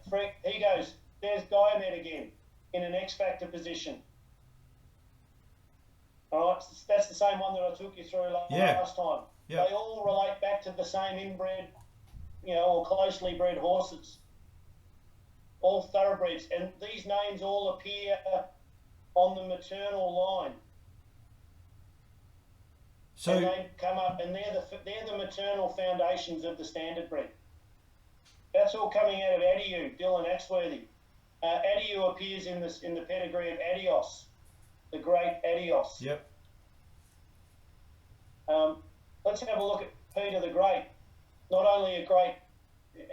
freak. He goes, there's Diomed again in an X Factor position. All right, that's the same one that I took you through last time. Yeah. They all relate back to the same inbred, or closely bred horses. All thoroughbreds. And these names all appear on the maternal line. So and they come up, and they're the maternal foundations of the standard bred. That's all coming out of Adieu, Dylan Axworthy. Adieu appears in the pedigree of Adios, the great Adios. Yep. Let's have a look at Peter the Great. Not only a great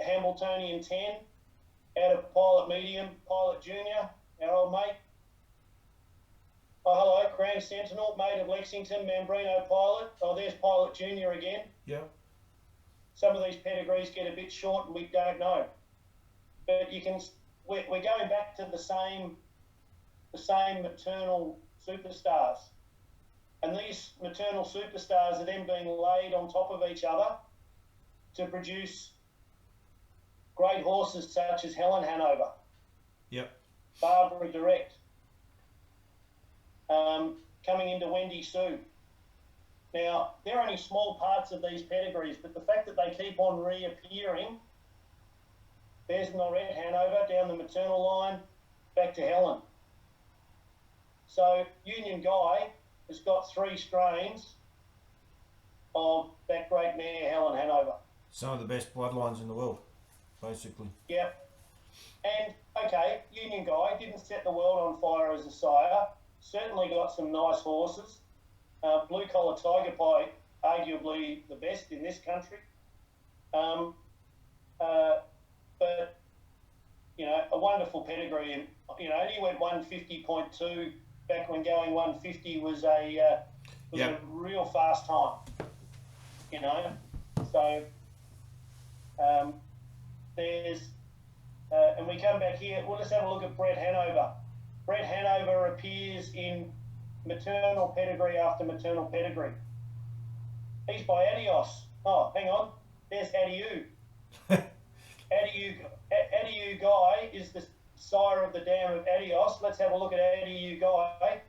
Hamiltonian 10 out of Pilot Medium, Pilot Junior, our old mate. Oh, hello, Grand Sentinel, mate of Lexington, Mambrino Pilot. Oh, there's Pilot Junior again. Yeah. Some of these pedigrees get a bit short and we don't know. But we're going back to the same maternal superstars. And these maternal superstars are then being laid on top of each other to produce great horses such as Helen Hanover. Yep. Barbara Direct. Coming into Wendy Sue. Now, they're only small parts of these pedigrees, but the fact that they keep on reappearing, there's Norette Hanover down the maternal line, back to Helen. So Union Guy has got 3 strains of that great mare, Helen Hanover. Some of the best bloodlines in the world, basically. Yep. And, okay, Union Guy didn't set the world on fire as a sire. Certainly got some nice horses. Blue Collar Tiger Pie, arguably the best in this country. But, a wonderful pedigree. And, only went 150.2 back when going 150 was a real fast time. So there's, and we come back here, we'll just have a look at Brett Hanover. Brett Hanover appears in maternal pedigree after maternal pedigree. He's by Adios. Oh, hang on. There's Adieu. Adieu Guy is the sire of the dam of Adios. Let's have a look at Adieu Guy.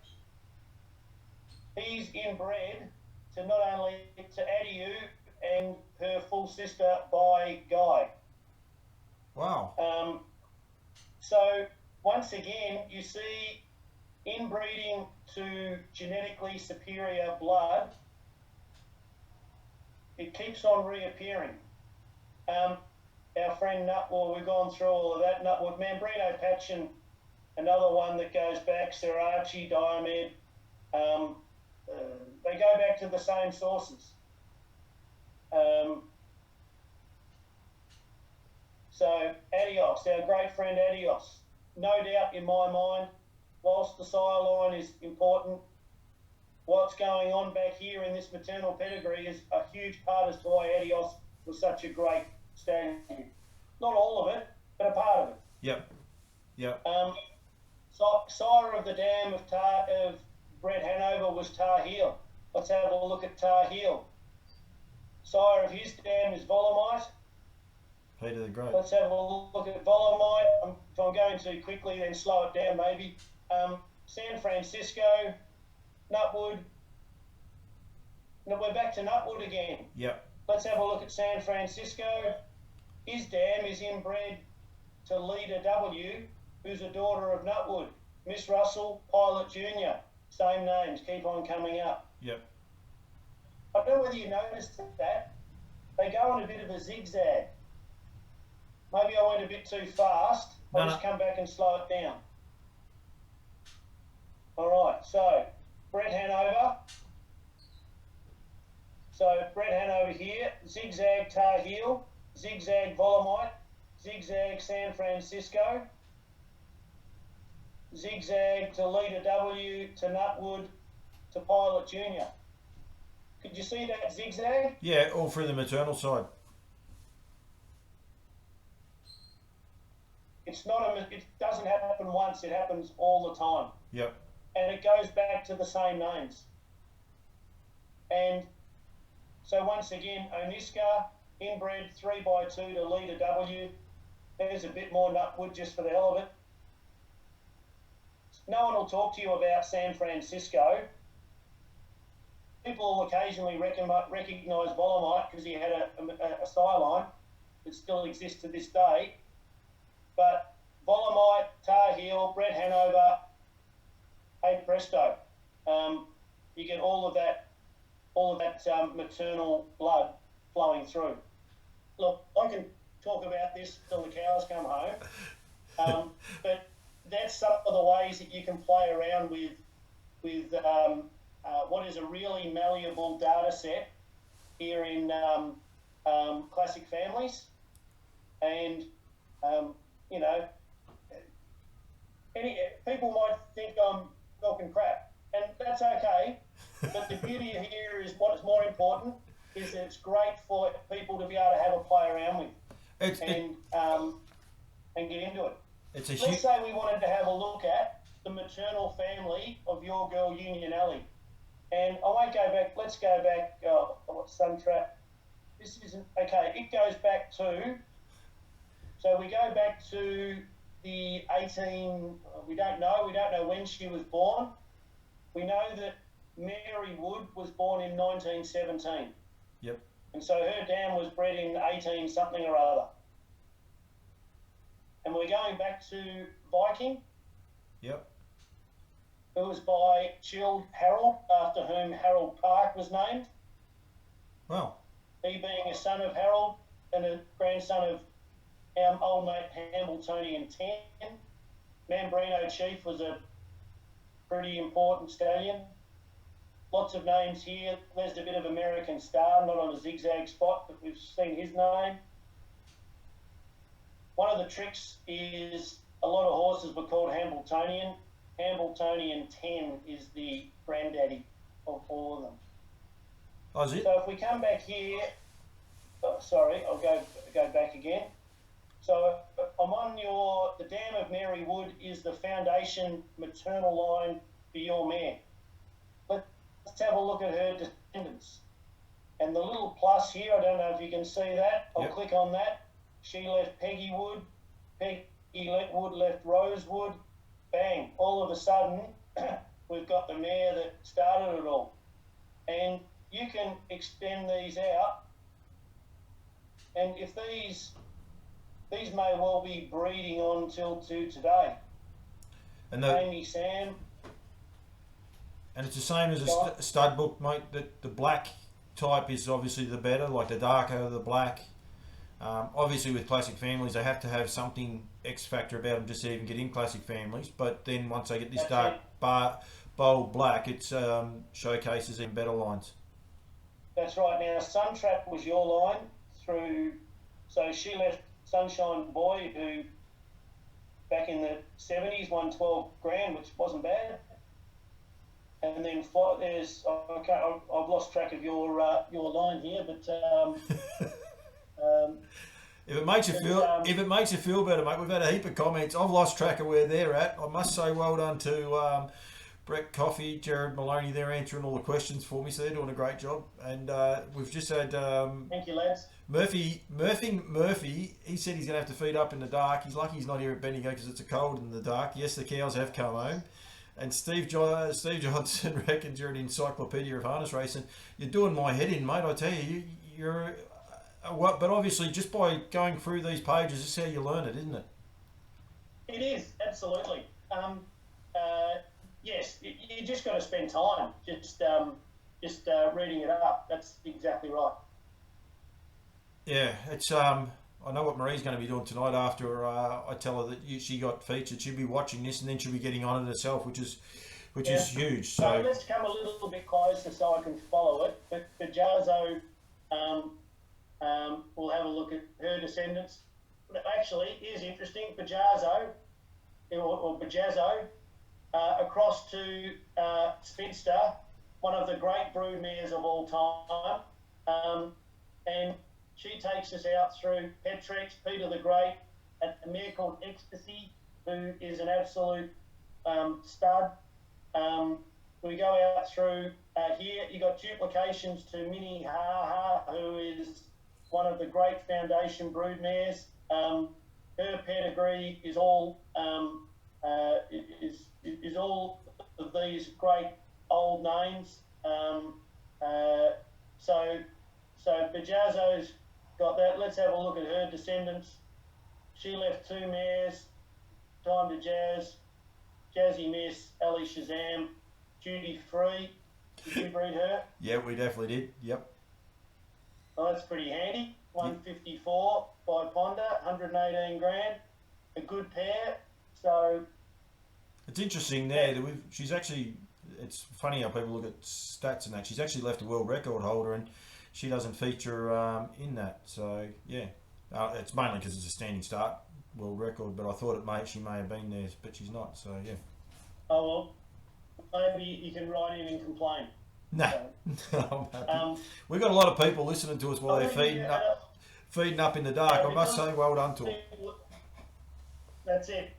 He's inbred to not only to Adieu and her full sister by Guy. Wow. So once again, you see inbreeding to genetically superior blood. It keeps on reappearing. Our friend Nutwood, we've gone through all of that. Nutwood, Mambrino Patchen, another one that goes back. Sir Archie, Diomed. They go back to the same sources. So Adios, our great friend Adios. No doubt in my mind, whilst the sire line is important, what's going on back here in this maternal pedigree is a huge part as to why Adios was such a great stallion. Not all of it, but a part of it. Yep. Sire of the dam of Brett Hanover was Tar Heel. Let's have a look at Tar Heel. Sire of his dam is Volomite. Peter the Great. Let's have a look at Volomite. If I'm going too quickly, then slow it down maybe. San Francisco, Nutwood. We're back to Nutwood again. Yep. Let's have a look at San Francisco. His dam is inbred to Leader W, who's a daughter of Nutwood. Miss Russell, Pilot Junior. Same names, keep on coming up. Yep. I don't know whether you noticed that. They go on a bit of a zigzag. Maybe I went a bit too fast. I'll just come back and slow it down. All right, so Brett Hanover. So Brett Hanover here, zigzag Tar Heel, zigzag Volomite, zigzag San Francisco, zigzag to Leader W, to Nutwood, to Pilot Junior. Could you see that zigzag? Yeah, all through the maternal side. It doesn't happen once, it happens all the time. So once again, Oniska, inbred 3x2 to Leader W. There's a bit more Nutwood just for the hell of it. No one will talk to you about San Francisco. People will occasionally recognise Volomite because he had a sideline that still exists to this day. But Volomite, Tar Heel, Brett Hanover, hey presto, you get all of that maternal blood flowing through. Look, I can talk about this till the cows come home, but that's some of the ways that you can play around with what is a really malleable data set here in classic families. And, you know, people might think I'm talking crap, and that's okay. But the beauty here is what's more important is that it's great for people to be able to have a play around with and get into it. Let's say we wanted to have a look at the maternal family of your girl Union Alley. And I won't go back, let's go back, Suntrap. This isn't, okay, it goes back to, so we go back to the 18, we don't know when she was born. We know that Mary Wood was born in 1917. Yep. And so her dam was bred in 18 something or other. And we're going back to Viking. Yep. It was by Chilled Harold, after whom Harold Park was named. Wow. He being a son of Harold and a grandson of our old mate Hambletonian 10. Mambrino Chief was a pretty important stallion. Lots of names here. There's a bit of American Star, not on a zigzag spot, but we've seen his name. One of the tricks is a lot of horses were called Hambletonian. Hambletonian 10 is the granddaddy of all of them. Oh, is it? So if we come back here, sorry, I'll go back again. So I'm on the dam of Mary Wood is the foundation maternal line for your mare. Let's have a look at her descendants. And the little plus here, I don't know if you can see that. I'll click on that. She left Peggy Wood. Peggy Wood left Rosewood. Bang, all of a sudden, we've got the mare that started it all. And you can extend these out. And if these may well be breeding on till to today. And Amy Sam. And it's the same as a stud book, mate. The black type is obviously the better, like the darker the black. Obviously with classic families, they have to have something X factor about them just to even get in classic families. But then once they get this bold black, it showcases in better lines. That's right. Now, Suntrap was your line through, so she left Sunshine Boy, who back in the 70s won 12 grand, which wasn't bad. And then there's, I've lost track of your line here, but if it makes you feel better, mate, we've had a heap of comments. I've lost track of where they're at. I must say, well done to Brett Coffey, Jared Maloney. They're answering all the questions for me, so they're doing a great job. And we've just had thank you, lads. Murphy. He said he's going to have to feed up in the dark. He's lucky he's not here at Bendigo because it's a cold in the dark. Yes, the cows have come home. And Steve Johnson reckons you're an encyclopedia of harness racing. You're doing my head in, mate. I tell you, you're. But obviously, just by going through these pages, this is how you learn it, isn't it? It is, absolutely. Yes, you just got to spend time just reading it up. That's exactly right. Yeah, it's. I know what Marie's going to be doing tonight after I tell her that she got featured. She'll be watching this and then she'll be getting on it herself, which is huge. So let's come a little bit closer so I can follow it. But Jazzo, we'll have a look at her descendants. Actually, here's interesting. Bajazzo, or Bajazzo, across to Spinster, one of the great broodmares of all time. And she takes us out through Petrex, Peter the Great, a mare called Ecstasy, who is an absolute stud. we go out through here. You got duplications to Mini Ha Ha, who is one of the great foundation broodmares. Her pedigree is all is all of these great old names. So Bajazzo's got that. Let's have a look at her descendants. She left 2 mares. Time to Jazz, Jazzy Miss, Ali Shazam, Duty Free. Did you breed her? Yeah, we definitely did. Yep. Well, that's pretty handy. 154 by Ponda, 118 grand. A good pair. So it's interesting there that she's actually. It's funny how people look at stats and that. She's actually left a world record holder, and she doesn't feature in that. So yeah, it's mainly because it's a standing start world record. But I thought she may have been there, but she's not. So yeah. Oh well, maybe you can write in and complain. No, I'm happy. We've got a lot of people listening to us while they're feeding up in the dark. I must say, well done to them. That's it.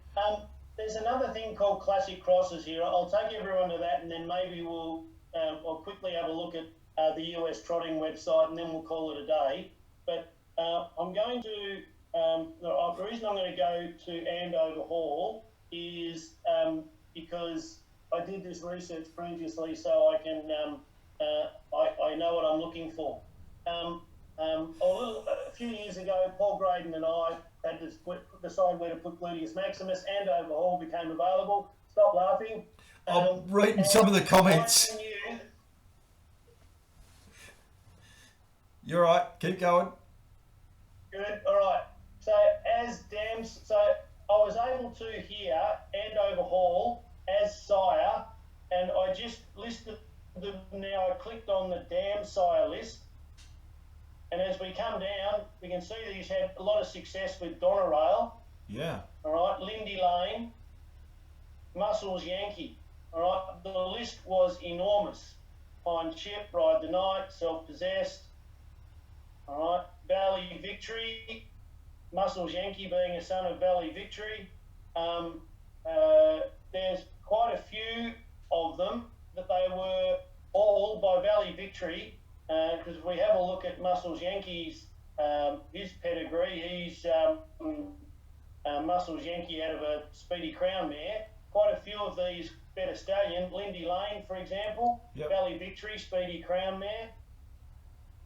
There's another thing called classic crosses here. I'll take everyone to that, and then maybe I'll quickly have a look at the US trotting website, and then we'll call it a day. But I'm going to the reason I'm going to go to Andover Hall is because I did this research previously, so I can I know what I'm looking for. A few years ago, Paul Graydon and I had to decide where to put Gluteus Maximus. Andover Hall became available. Stop laughing. I'm reading some of the comments. You're right. Keep going. Good. All right. So I was able to hear Andover Hall as sire, and I just listed them now. I clicked on the dam sire list, and as we come down, we can see that he's had a lot of success with Donerail. Yeah. All right. Lindy Lane, Muscles Yankee. All right. The list was enormous. Pine Chip, Ride the Night, Self Possessed. All right. Valley Victory, Muscles Yankee being a son of Valley Victory. There's quite a few of them that they were all by Valley Victory, because if we have a look at Muscles Yankee's his pedigree, he's Muscles Yankee out of a Speedy Crown mare. Quite a few of these better stallion. Lindy Lane, for example, yep. Valley Victory, Speedy Crown mare.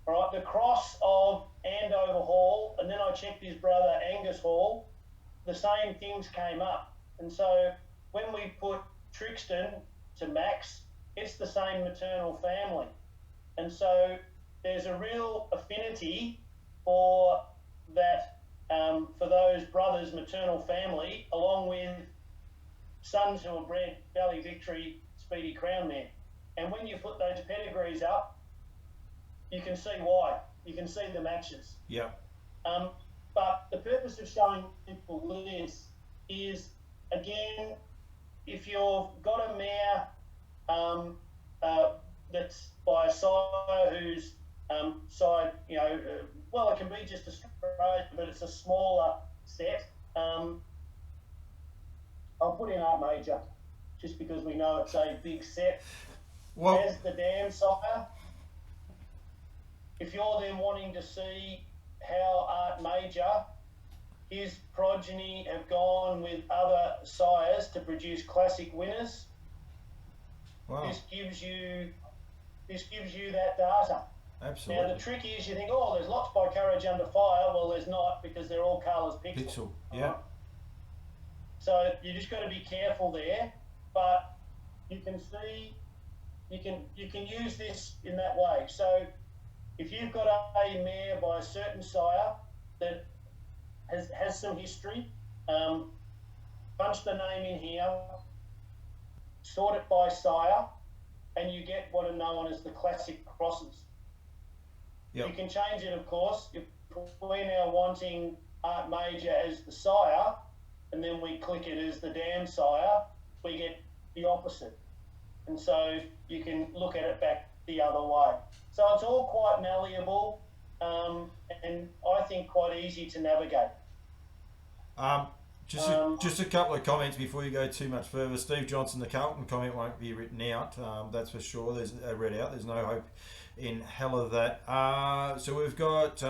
All right, the cross of Andover Hall, and then I checked his brother Angus Hall, the same things came up. And so when we put Trixton to Max, it's the same maternal family. And so there's a real affinity for that, for those brothers' maternal family, along with sons who are bred Valley Victory, Speedy Crown mare. And when you put those pedigrees up, you can see why. You can see the matches. Yeah. But the purpose of showing people this is, again, if you've got a mare that's by a sire whose side, well, it can be just a straight, but it's a smaller set. I'll put in Art Major, just because we know it's a big set. Well, There's the dam sire. If you're then wanting to see how Art Major, his progeny have gone with other sires to produce classic winners, wow. This gives you that data. Absolutely. Now the trick is, you think, oh, there's lots by Courage Under Fire. Well, there's not, because they're all Carla's Pixel. Yeah. So you just got to be careful there, but you can see, you can use this in that way. So if you've got a mare by a certain sire that has some history, punch the name in here, sort it by sire, and you get what are known as the classic crosses. Yep. You can change it, of course. If we're now wanting Art Major as the sire, and then we click it as the dam sire, we get the opposite. And so you can look at it back the other way. So it's all quite malleable, and I think quite easy to navigate. Just a couple of comments before you go too much further. Steve Johnson, the Carlton comment won't be written out, that's for sure. There's read out. There's no hope in hell of that. So we've got,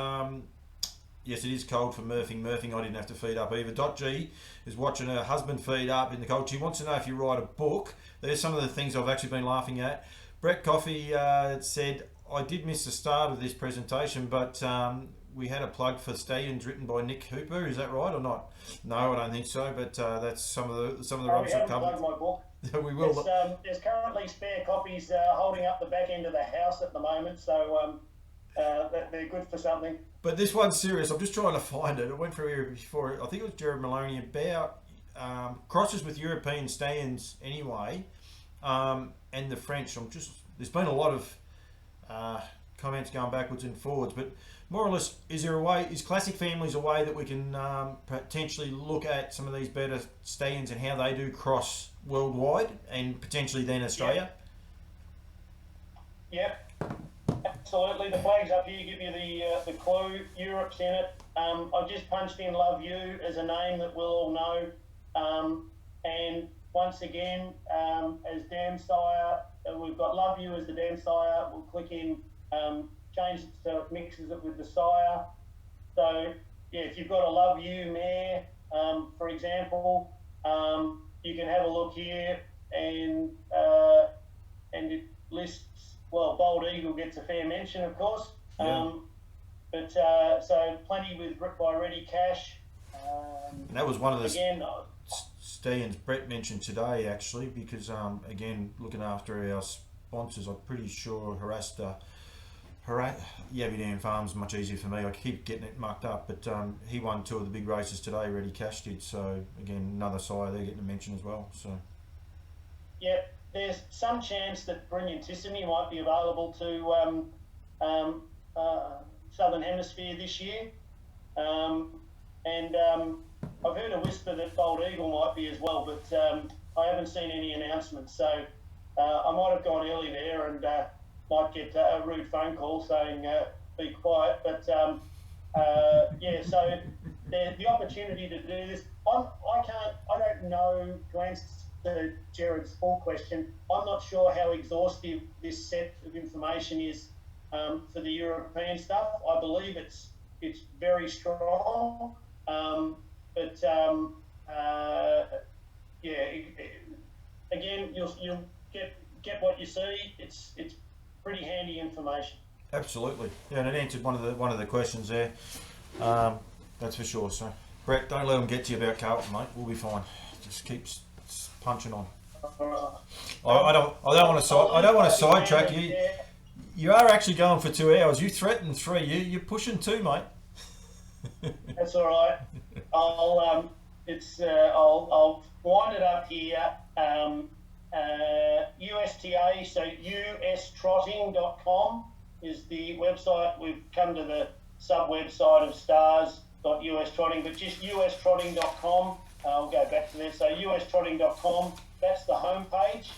yes, it is cold for Murphing. Murphing, I didn't have to feed up either. G is watching her husband feed up in the cold. She wants to know if you write a book. There's some of the things I've actually been laughing at. Brett Coffey said, I did miss the start of this presentation, but we had a plug for Stallions written by Nick Hooper. Is that right or not? No, I don't think so. But that's some of the rubbish that covered. We haven't plugged my book. We will. There's currently spare copies holding up the back end of the house at the moment, so they're good for something. But this one's serious. I'm just trying to find it. It went through here before. I think it was Jared Maloney about crosses with European Stallions anyway, and the French. There's been a lot of comments going backwards and forwards, but more or less, is Classic Families a way that we can potentially look at some of these better stallions and how they do cross worldwide and potentially then Australia? Yep. Absolutely. The flags up here give you the clue. Europe's in it. I've just punched in Love You as a name that we'll all know. And once again, as dam sire, we've got Love You as the dam sire. We'll click in, change it so it mixes it with the sire. So, yeah, if you've got a Love You mare, for example, you can have a look here and it lists, well, Bold Eagle gets a fair mention, of course. Yeah. But so plenty with by Ready Cash. And that was one of the stallions Brett mentioned today, actually, because again, looking after our sponsors, I'm pretty sure Yabby Farm's much easier for me. I keep getting it mucked up, but he won 2 of the big races today. Ready Cash did, so again, another sire they're getting a mention as well. So. Yep. There's some chance that Brilliantissimi might be available to Southern Hemisphere this year. And I've heard a whisper that Bold Eagle might be as well, but I haven't seen any announcements. So I might have gone early there and might get a rude phone call saying, be quiet. But yeah, so the opportunity to do this, I don't know to answer Jared's full question. I'm not sure how exhaustive this set of information is for the European stuff. I believe it's very strong, but yeah, again, you'll get what you see. It's pretty handy information. Absolutely, yeah, and it answered one of the questions there. That's for sure. So, Brett, don't let them get to you about Carlton, mate. We'll be fine. Just keep punching on. I don't want to sidetrack you. You are actually going for 2 hours. You threatened 3. You're pushing 2, mate. That's all right. I'll wind it up here. USTA, so ustrotting.com is the website. We've come to the sub website of stars.ustrotting, but just ustrotting.com. I'll go back to there. So ustrotting.com, that's the homepage.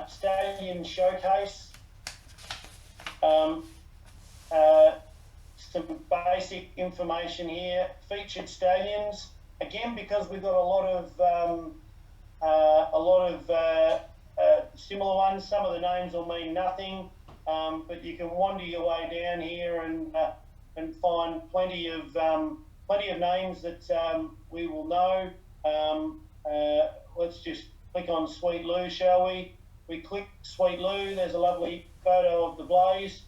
Stallion Showcase. Some basic information here. Featured stallions. Again, because we've got a lot of similar ones. Some of the names will mean nothing, but you can wander your way down here and find plenty of names that we will know. Let's just click on Sweet Lou, shall we? We click Sweet Lou. There's a lovely photo of the blaze.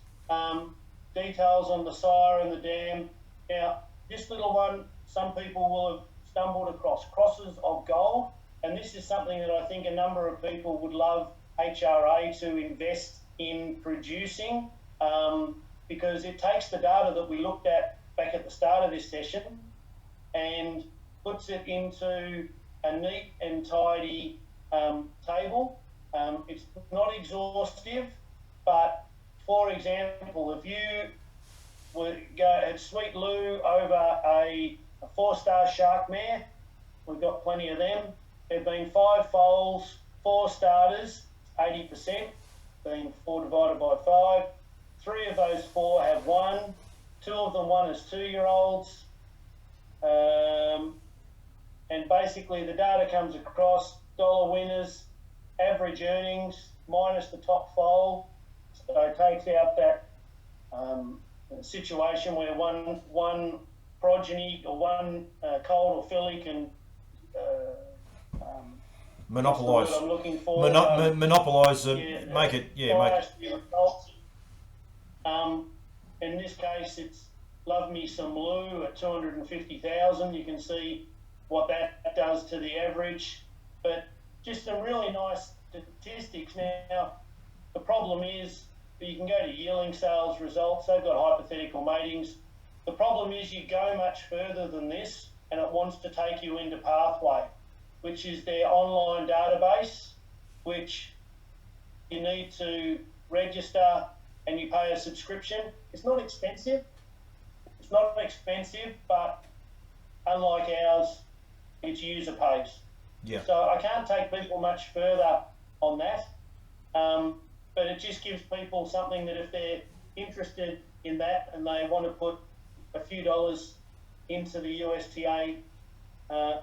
Details on the sire and the dam. Now, this little one, some people will have stumbled across crosses of gold, and this is something that I think a number of people would love HRA to invest in producing, because it takes the data that we looked at back at the start of this session and puts it into a neat and tidy table. It's not exhaustive, but for example, if you would go at Sweet Lou over a 4-star shark mare, we've got plenty of them. There have been 5 foals, 4 starters, 80%, being 4 divided by 5. 3 of those 4 have won. 2 of them won as 2-year-olds. and basically the data comes across dollar winners, average earnings minus the top foal. So it takes out that situation where one progeny or one colt or filly can monopolise. I'm looking for monopolise make it results. In this case, it's Love Me Some Lou at 250,000. You can see what that does to the average, but just some really nice statistics. Now, the problem is you can go to yearling sales results. They've got hypothetical matings. The problem is you go much further than this, and it wants to take you into Pathway, which is their online database, which you need to register and you pay a subscription. It's not expensive. It's not expensive, but unlike ours, it's user pays. Yeah. So I can't take people much further on that, but it just gives people something that if they're interested in that and they want to put a few dollars into the USTA,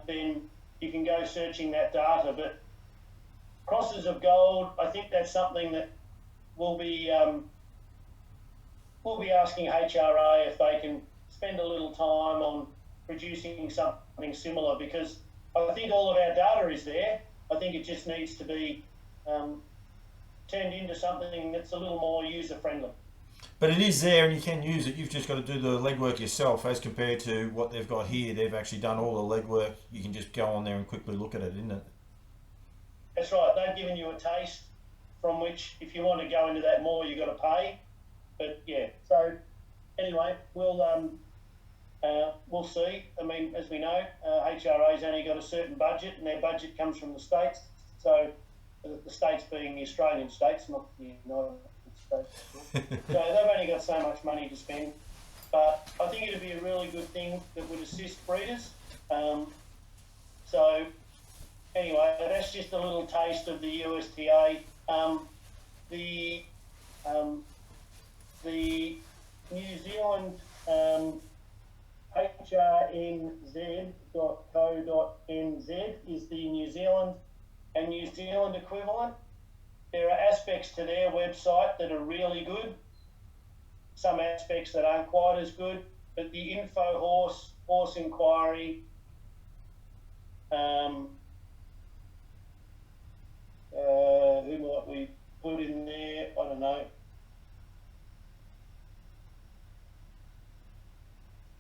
then you can go searching that data. But crosses of gold, I think that's something that we'll be asking HRA if they can spend a little time on producing something similar, because I think all of our data is there. I think it just needs to be turned into something that's a little more user-friendly. But it is there and you can use it. You've just got to do the legwork yourself, as compared to what they've got here. They've actually done all the legwork. You can just go on there and quickly look at it, isn't it? That's right. They've given you a taste from which, if you want to go into that more, you've got to pay. But yeah, so anyway, we'll see. I mean, as we know, HRA's only got a certain budget, and their budget comes from the states. So the states being the Australian states, not the United States. So they've only got so much money to spend. But I think it'd be a really good thing that would assist breeders. So anyway, that's just a little taste of the USTA. The New Zealand hrnz.co.nz is the New Zealand and New Zealand equivalent. There are aspects to their website that are really good, some aspects that aren't quite as good, but the info horse inquiry, who might we put in there? I don't know.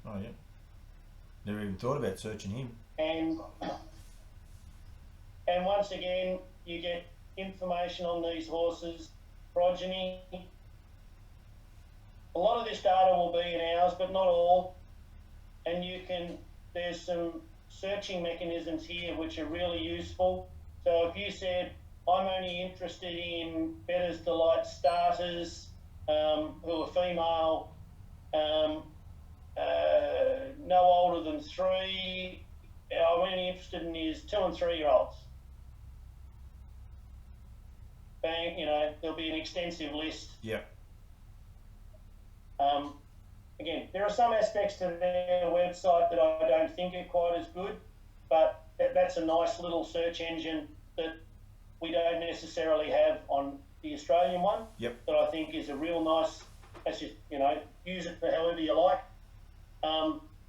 Oh yeah. Never even thought about searching him. And once again, you get information on these horses, progeny. A lot of this data will be in ours, but not all. And there's some searching mechanisms here which are really useful. So if you said, I'm only interested in Bettor's Delight starters who are female, no older than 3, I'm only interested in his 2 and 3 year olds. Bang, there'll be an extensive list. Yeah. Again, there are some aspects to their website that I don't think are quite as good, but that's a nice little search engine that we don't necessarily have on the Australian one. Yep. That I think is a real nice. That's just use it for however you like.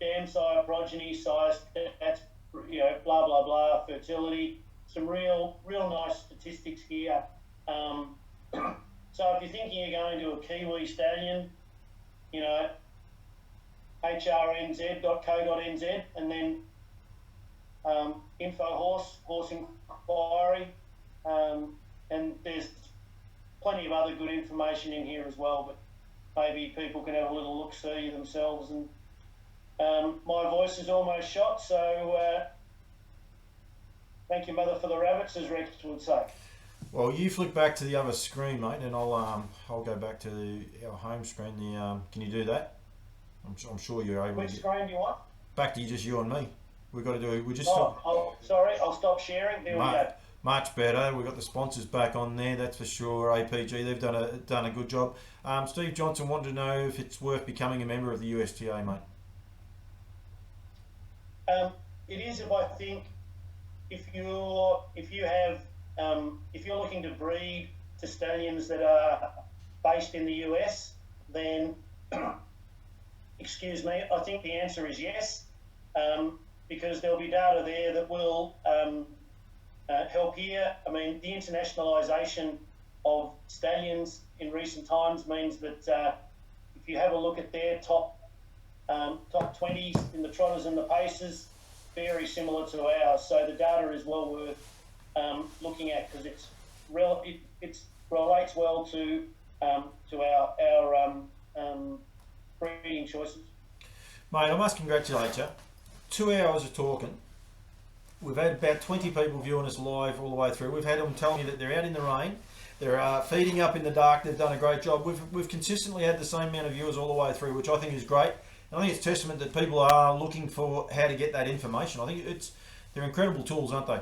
Dam sire, progeny size, that's blah blah blah, fertility. Some real nice statistics here. So if you're thinking you're going to a Kiwi stallion, hrnz.co.nz, and then info horse inquiry, and there's plenty of other good information in here as well, but maybe people can have a little look-see themselves. And my voice is almost shot, so thank you, Mother, for the rabbits, as Rex would say. Well, you flick back to the other screen, mate, and I'll go back to our home screen. Can you do that? I'm sure you're able. Which screen do you want? Back to just you and me. We've got to do. We just. Sorry, I'll stop sharing. There we go. Much better. We've got the sponsors back on there, that's for sure. APG, they've done a good job. Steve Johnson wanted to know if it's worth becoming a member of the USTA, mate. it is if I think if you're looking to breed to stallions that are based in the US, then excuse me, I think the answer is yes, because there'll be data there that will help here. I mean, the internationalisation of stallions in recent times means that if you have a look at their top 20s in the trotters and the pacers, very similar to ours. So the data is well worth looking at because it relates well to our breeding choices. Mate, I must congratulate you. 2 hours of talking. We've had about 20 people viewing us live all the way through. We've had them telling me that they're out in the rain. They're feeding up in the dark. They've done a great job. We've consistently had the same amount of viewers all the way through, which I think is great. And I think it's testament that people are looking for how to get that information. I think they're incredible tools, aren't they?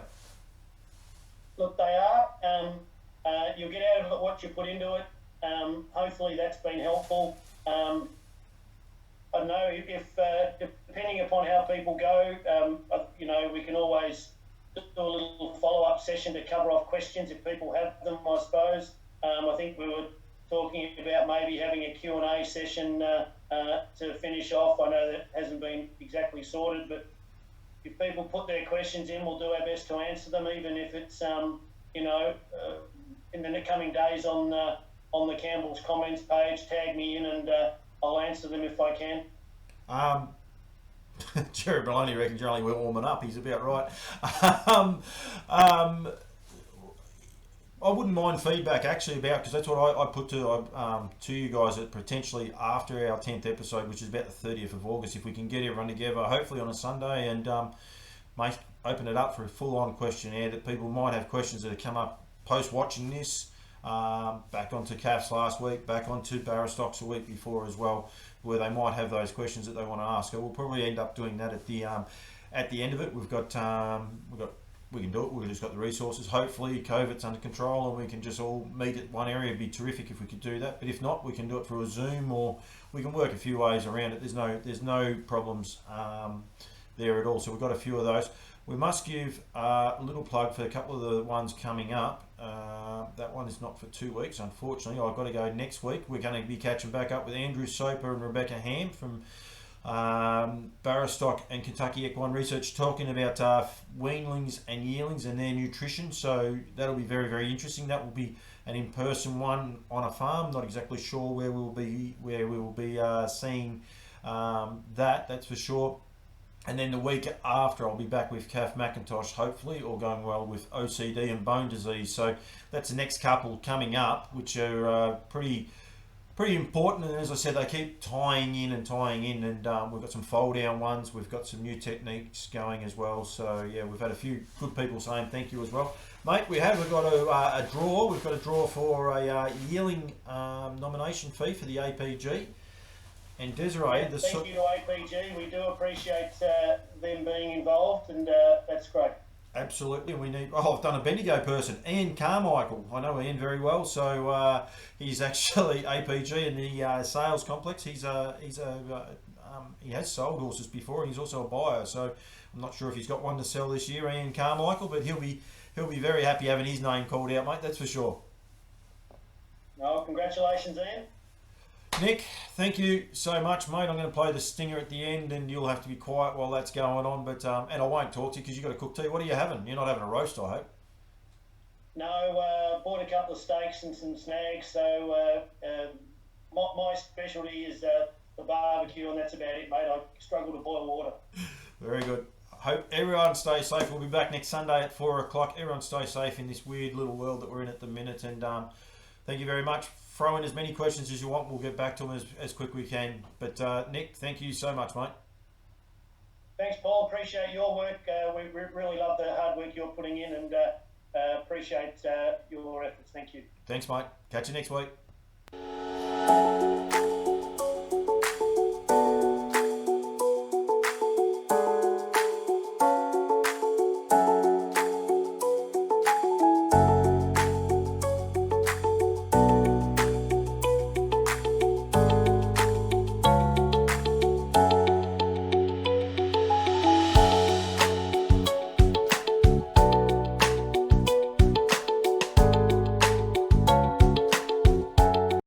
Look, they are. You'll get out of it what you put into it. Hopefully that's been helpful. I don't know if depending upon how people go, we can always do a little follow-up session to cover off questions if people have them, I suppose. I think we were talking about maybe having a Q&A session to finish off. I know that hasn't been exactly sorted, but if people put their questions in, we'll do our best to answer them, even if it's in the coming days on the Campbell's comments page. Tag me in and I'll answer them if I can. Jerry Maloney reckons you're only warming up. He's about right. I wouldn't mind feedback actually about, because that's what I put to you guys at potentially after our 10th episode, which is about the 30th of August, if we can get everyone together, hopefully on a Sunday, and open it up for a full-on questionnaire that people might have questions that have come up post-watching this, back onto CAFs last week, back onto Barrastocks a week before as well, where they might have those questions that they want to ask. So we'll probably end up doing that at the end of it. We can do it. We've just got the resources. Hopefully COVID's under control and we can just all meet at one area. It'd be terrific if we could do that. But if not, we can do it through a Zoom, or we can work a few ways around it. There's no problems there at all. So we've got a few of those. We must give a little plug for a couple of the ones coming up. That one is not for 2 weeks, unfortunately. I've got to go next week. We're going to be catching back up with Andrew Soper and Rebecca Ham from Barrastock and Kentucky Equine Research, talking about weanlings and yearlings and their nutrition. So that'll be very, very interesting. That will be an in-person one on a farm. Not exactly sure where we will be seeing that's for sure. And then the week after, I'll be back with Kath McIntosh, hopefully, all going well, with OCD and bone disease. So that's the next couple coming up, which are pretty important. And as I said, they keep tying in. And we've got some fold-down ones. We've got some new techniques going as well. So, yeah, we've had a few good people saying thank you as well. Mate, we've got a draw. We've got a draw for a yearling nomination fee for the APG. And Desiree, thank you to APG. We do appreciate them being involved, and that's great. Absolutely. I've done a Bendigo person, Ian Carmichael. I know Ian very well, so he's actually APG in the sales complex. He has sold horses before, and he's also a buyer. So I'm not sure if he's got one to sell this year, Ian Carmichael, but he'll be very happy having his name called out, mate. That's for sure. No, congratulations, Ian. Nick, thank you so much, mate. I'm going to play the stinger at the end, and you'll have to be quiet while that's going on. But and I won't talk to you because you've got to cook tea. What are you having? You're not having a roast, I hope. No, bought a couple of steaks and some snags. So my specialty is the barbecue, and that's about it, mate. I struggle to boil water. Very good. I hope everyone stays safe. We'll be back next Sunday at 4 o'clock. Everyone stay safe in this weird little world that we're in at the minute. And thank you very much. Throw in as many questions as you want. We'll get back to them as quick we can. But Nick, thank you so much, mate. Thanks, Paul. Appreciate your work. We really love the hard work you're putting in, and appreciate your efforts. Thank you. Thanks, mate. Catch you next week.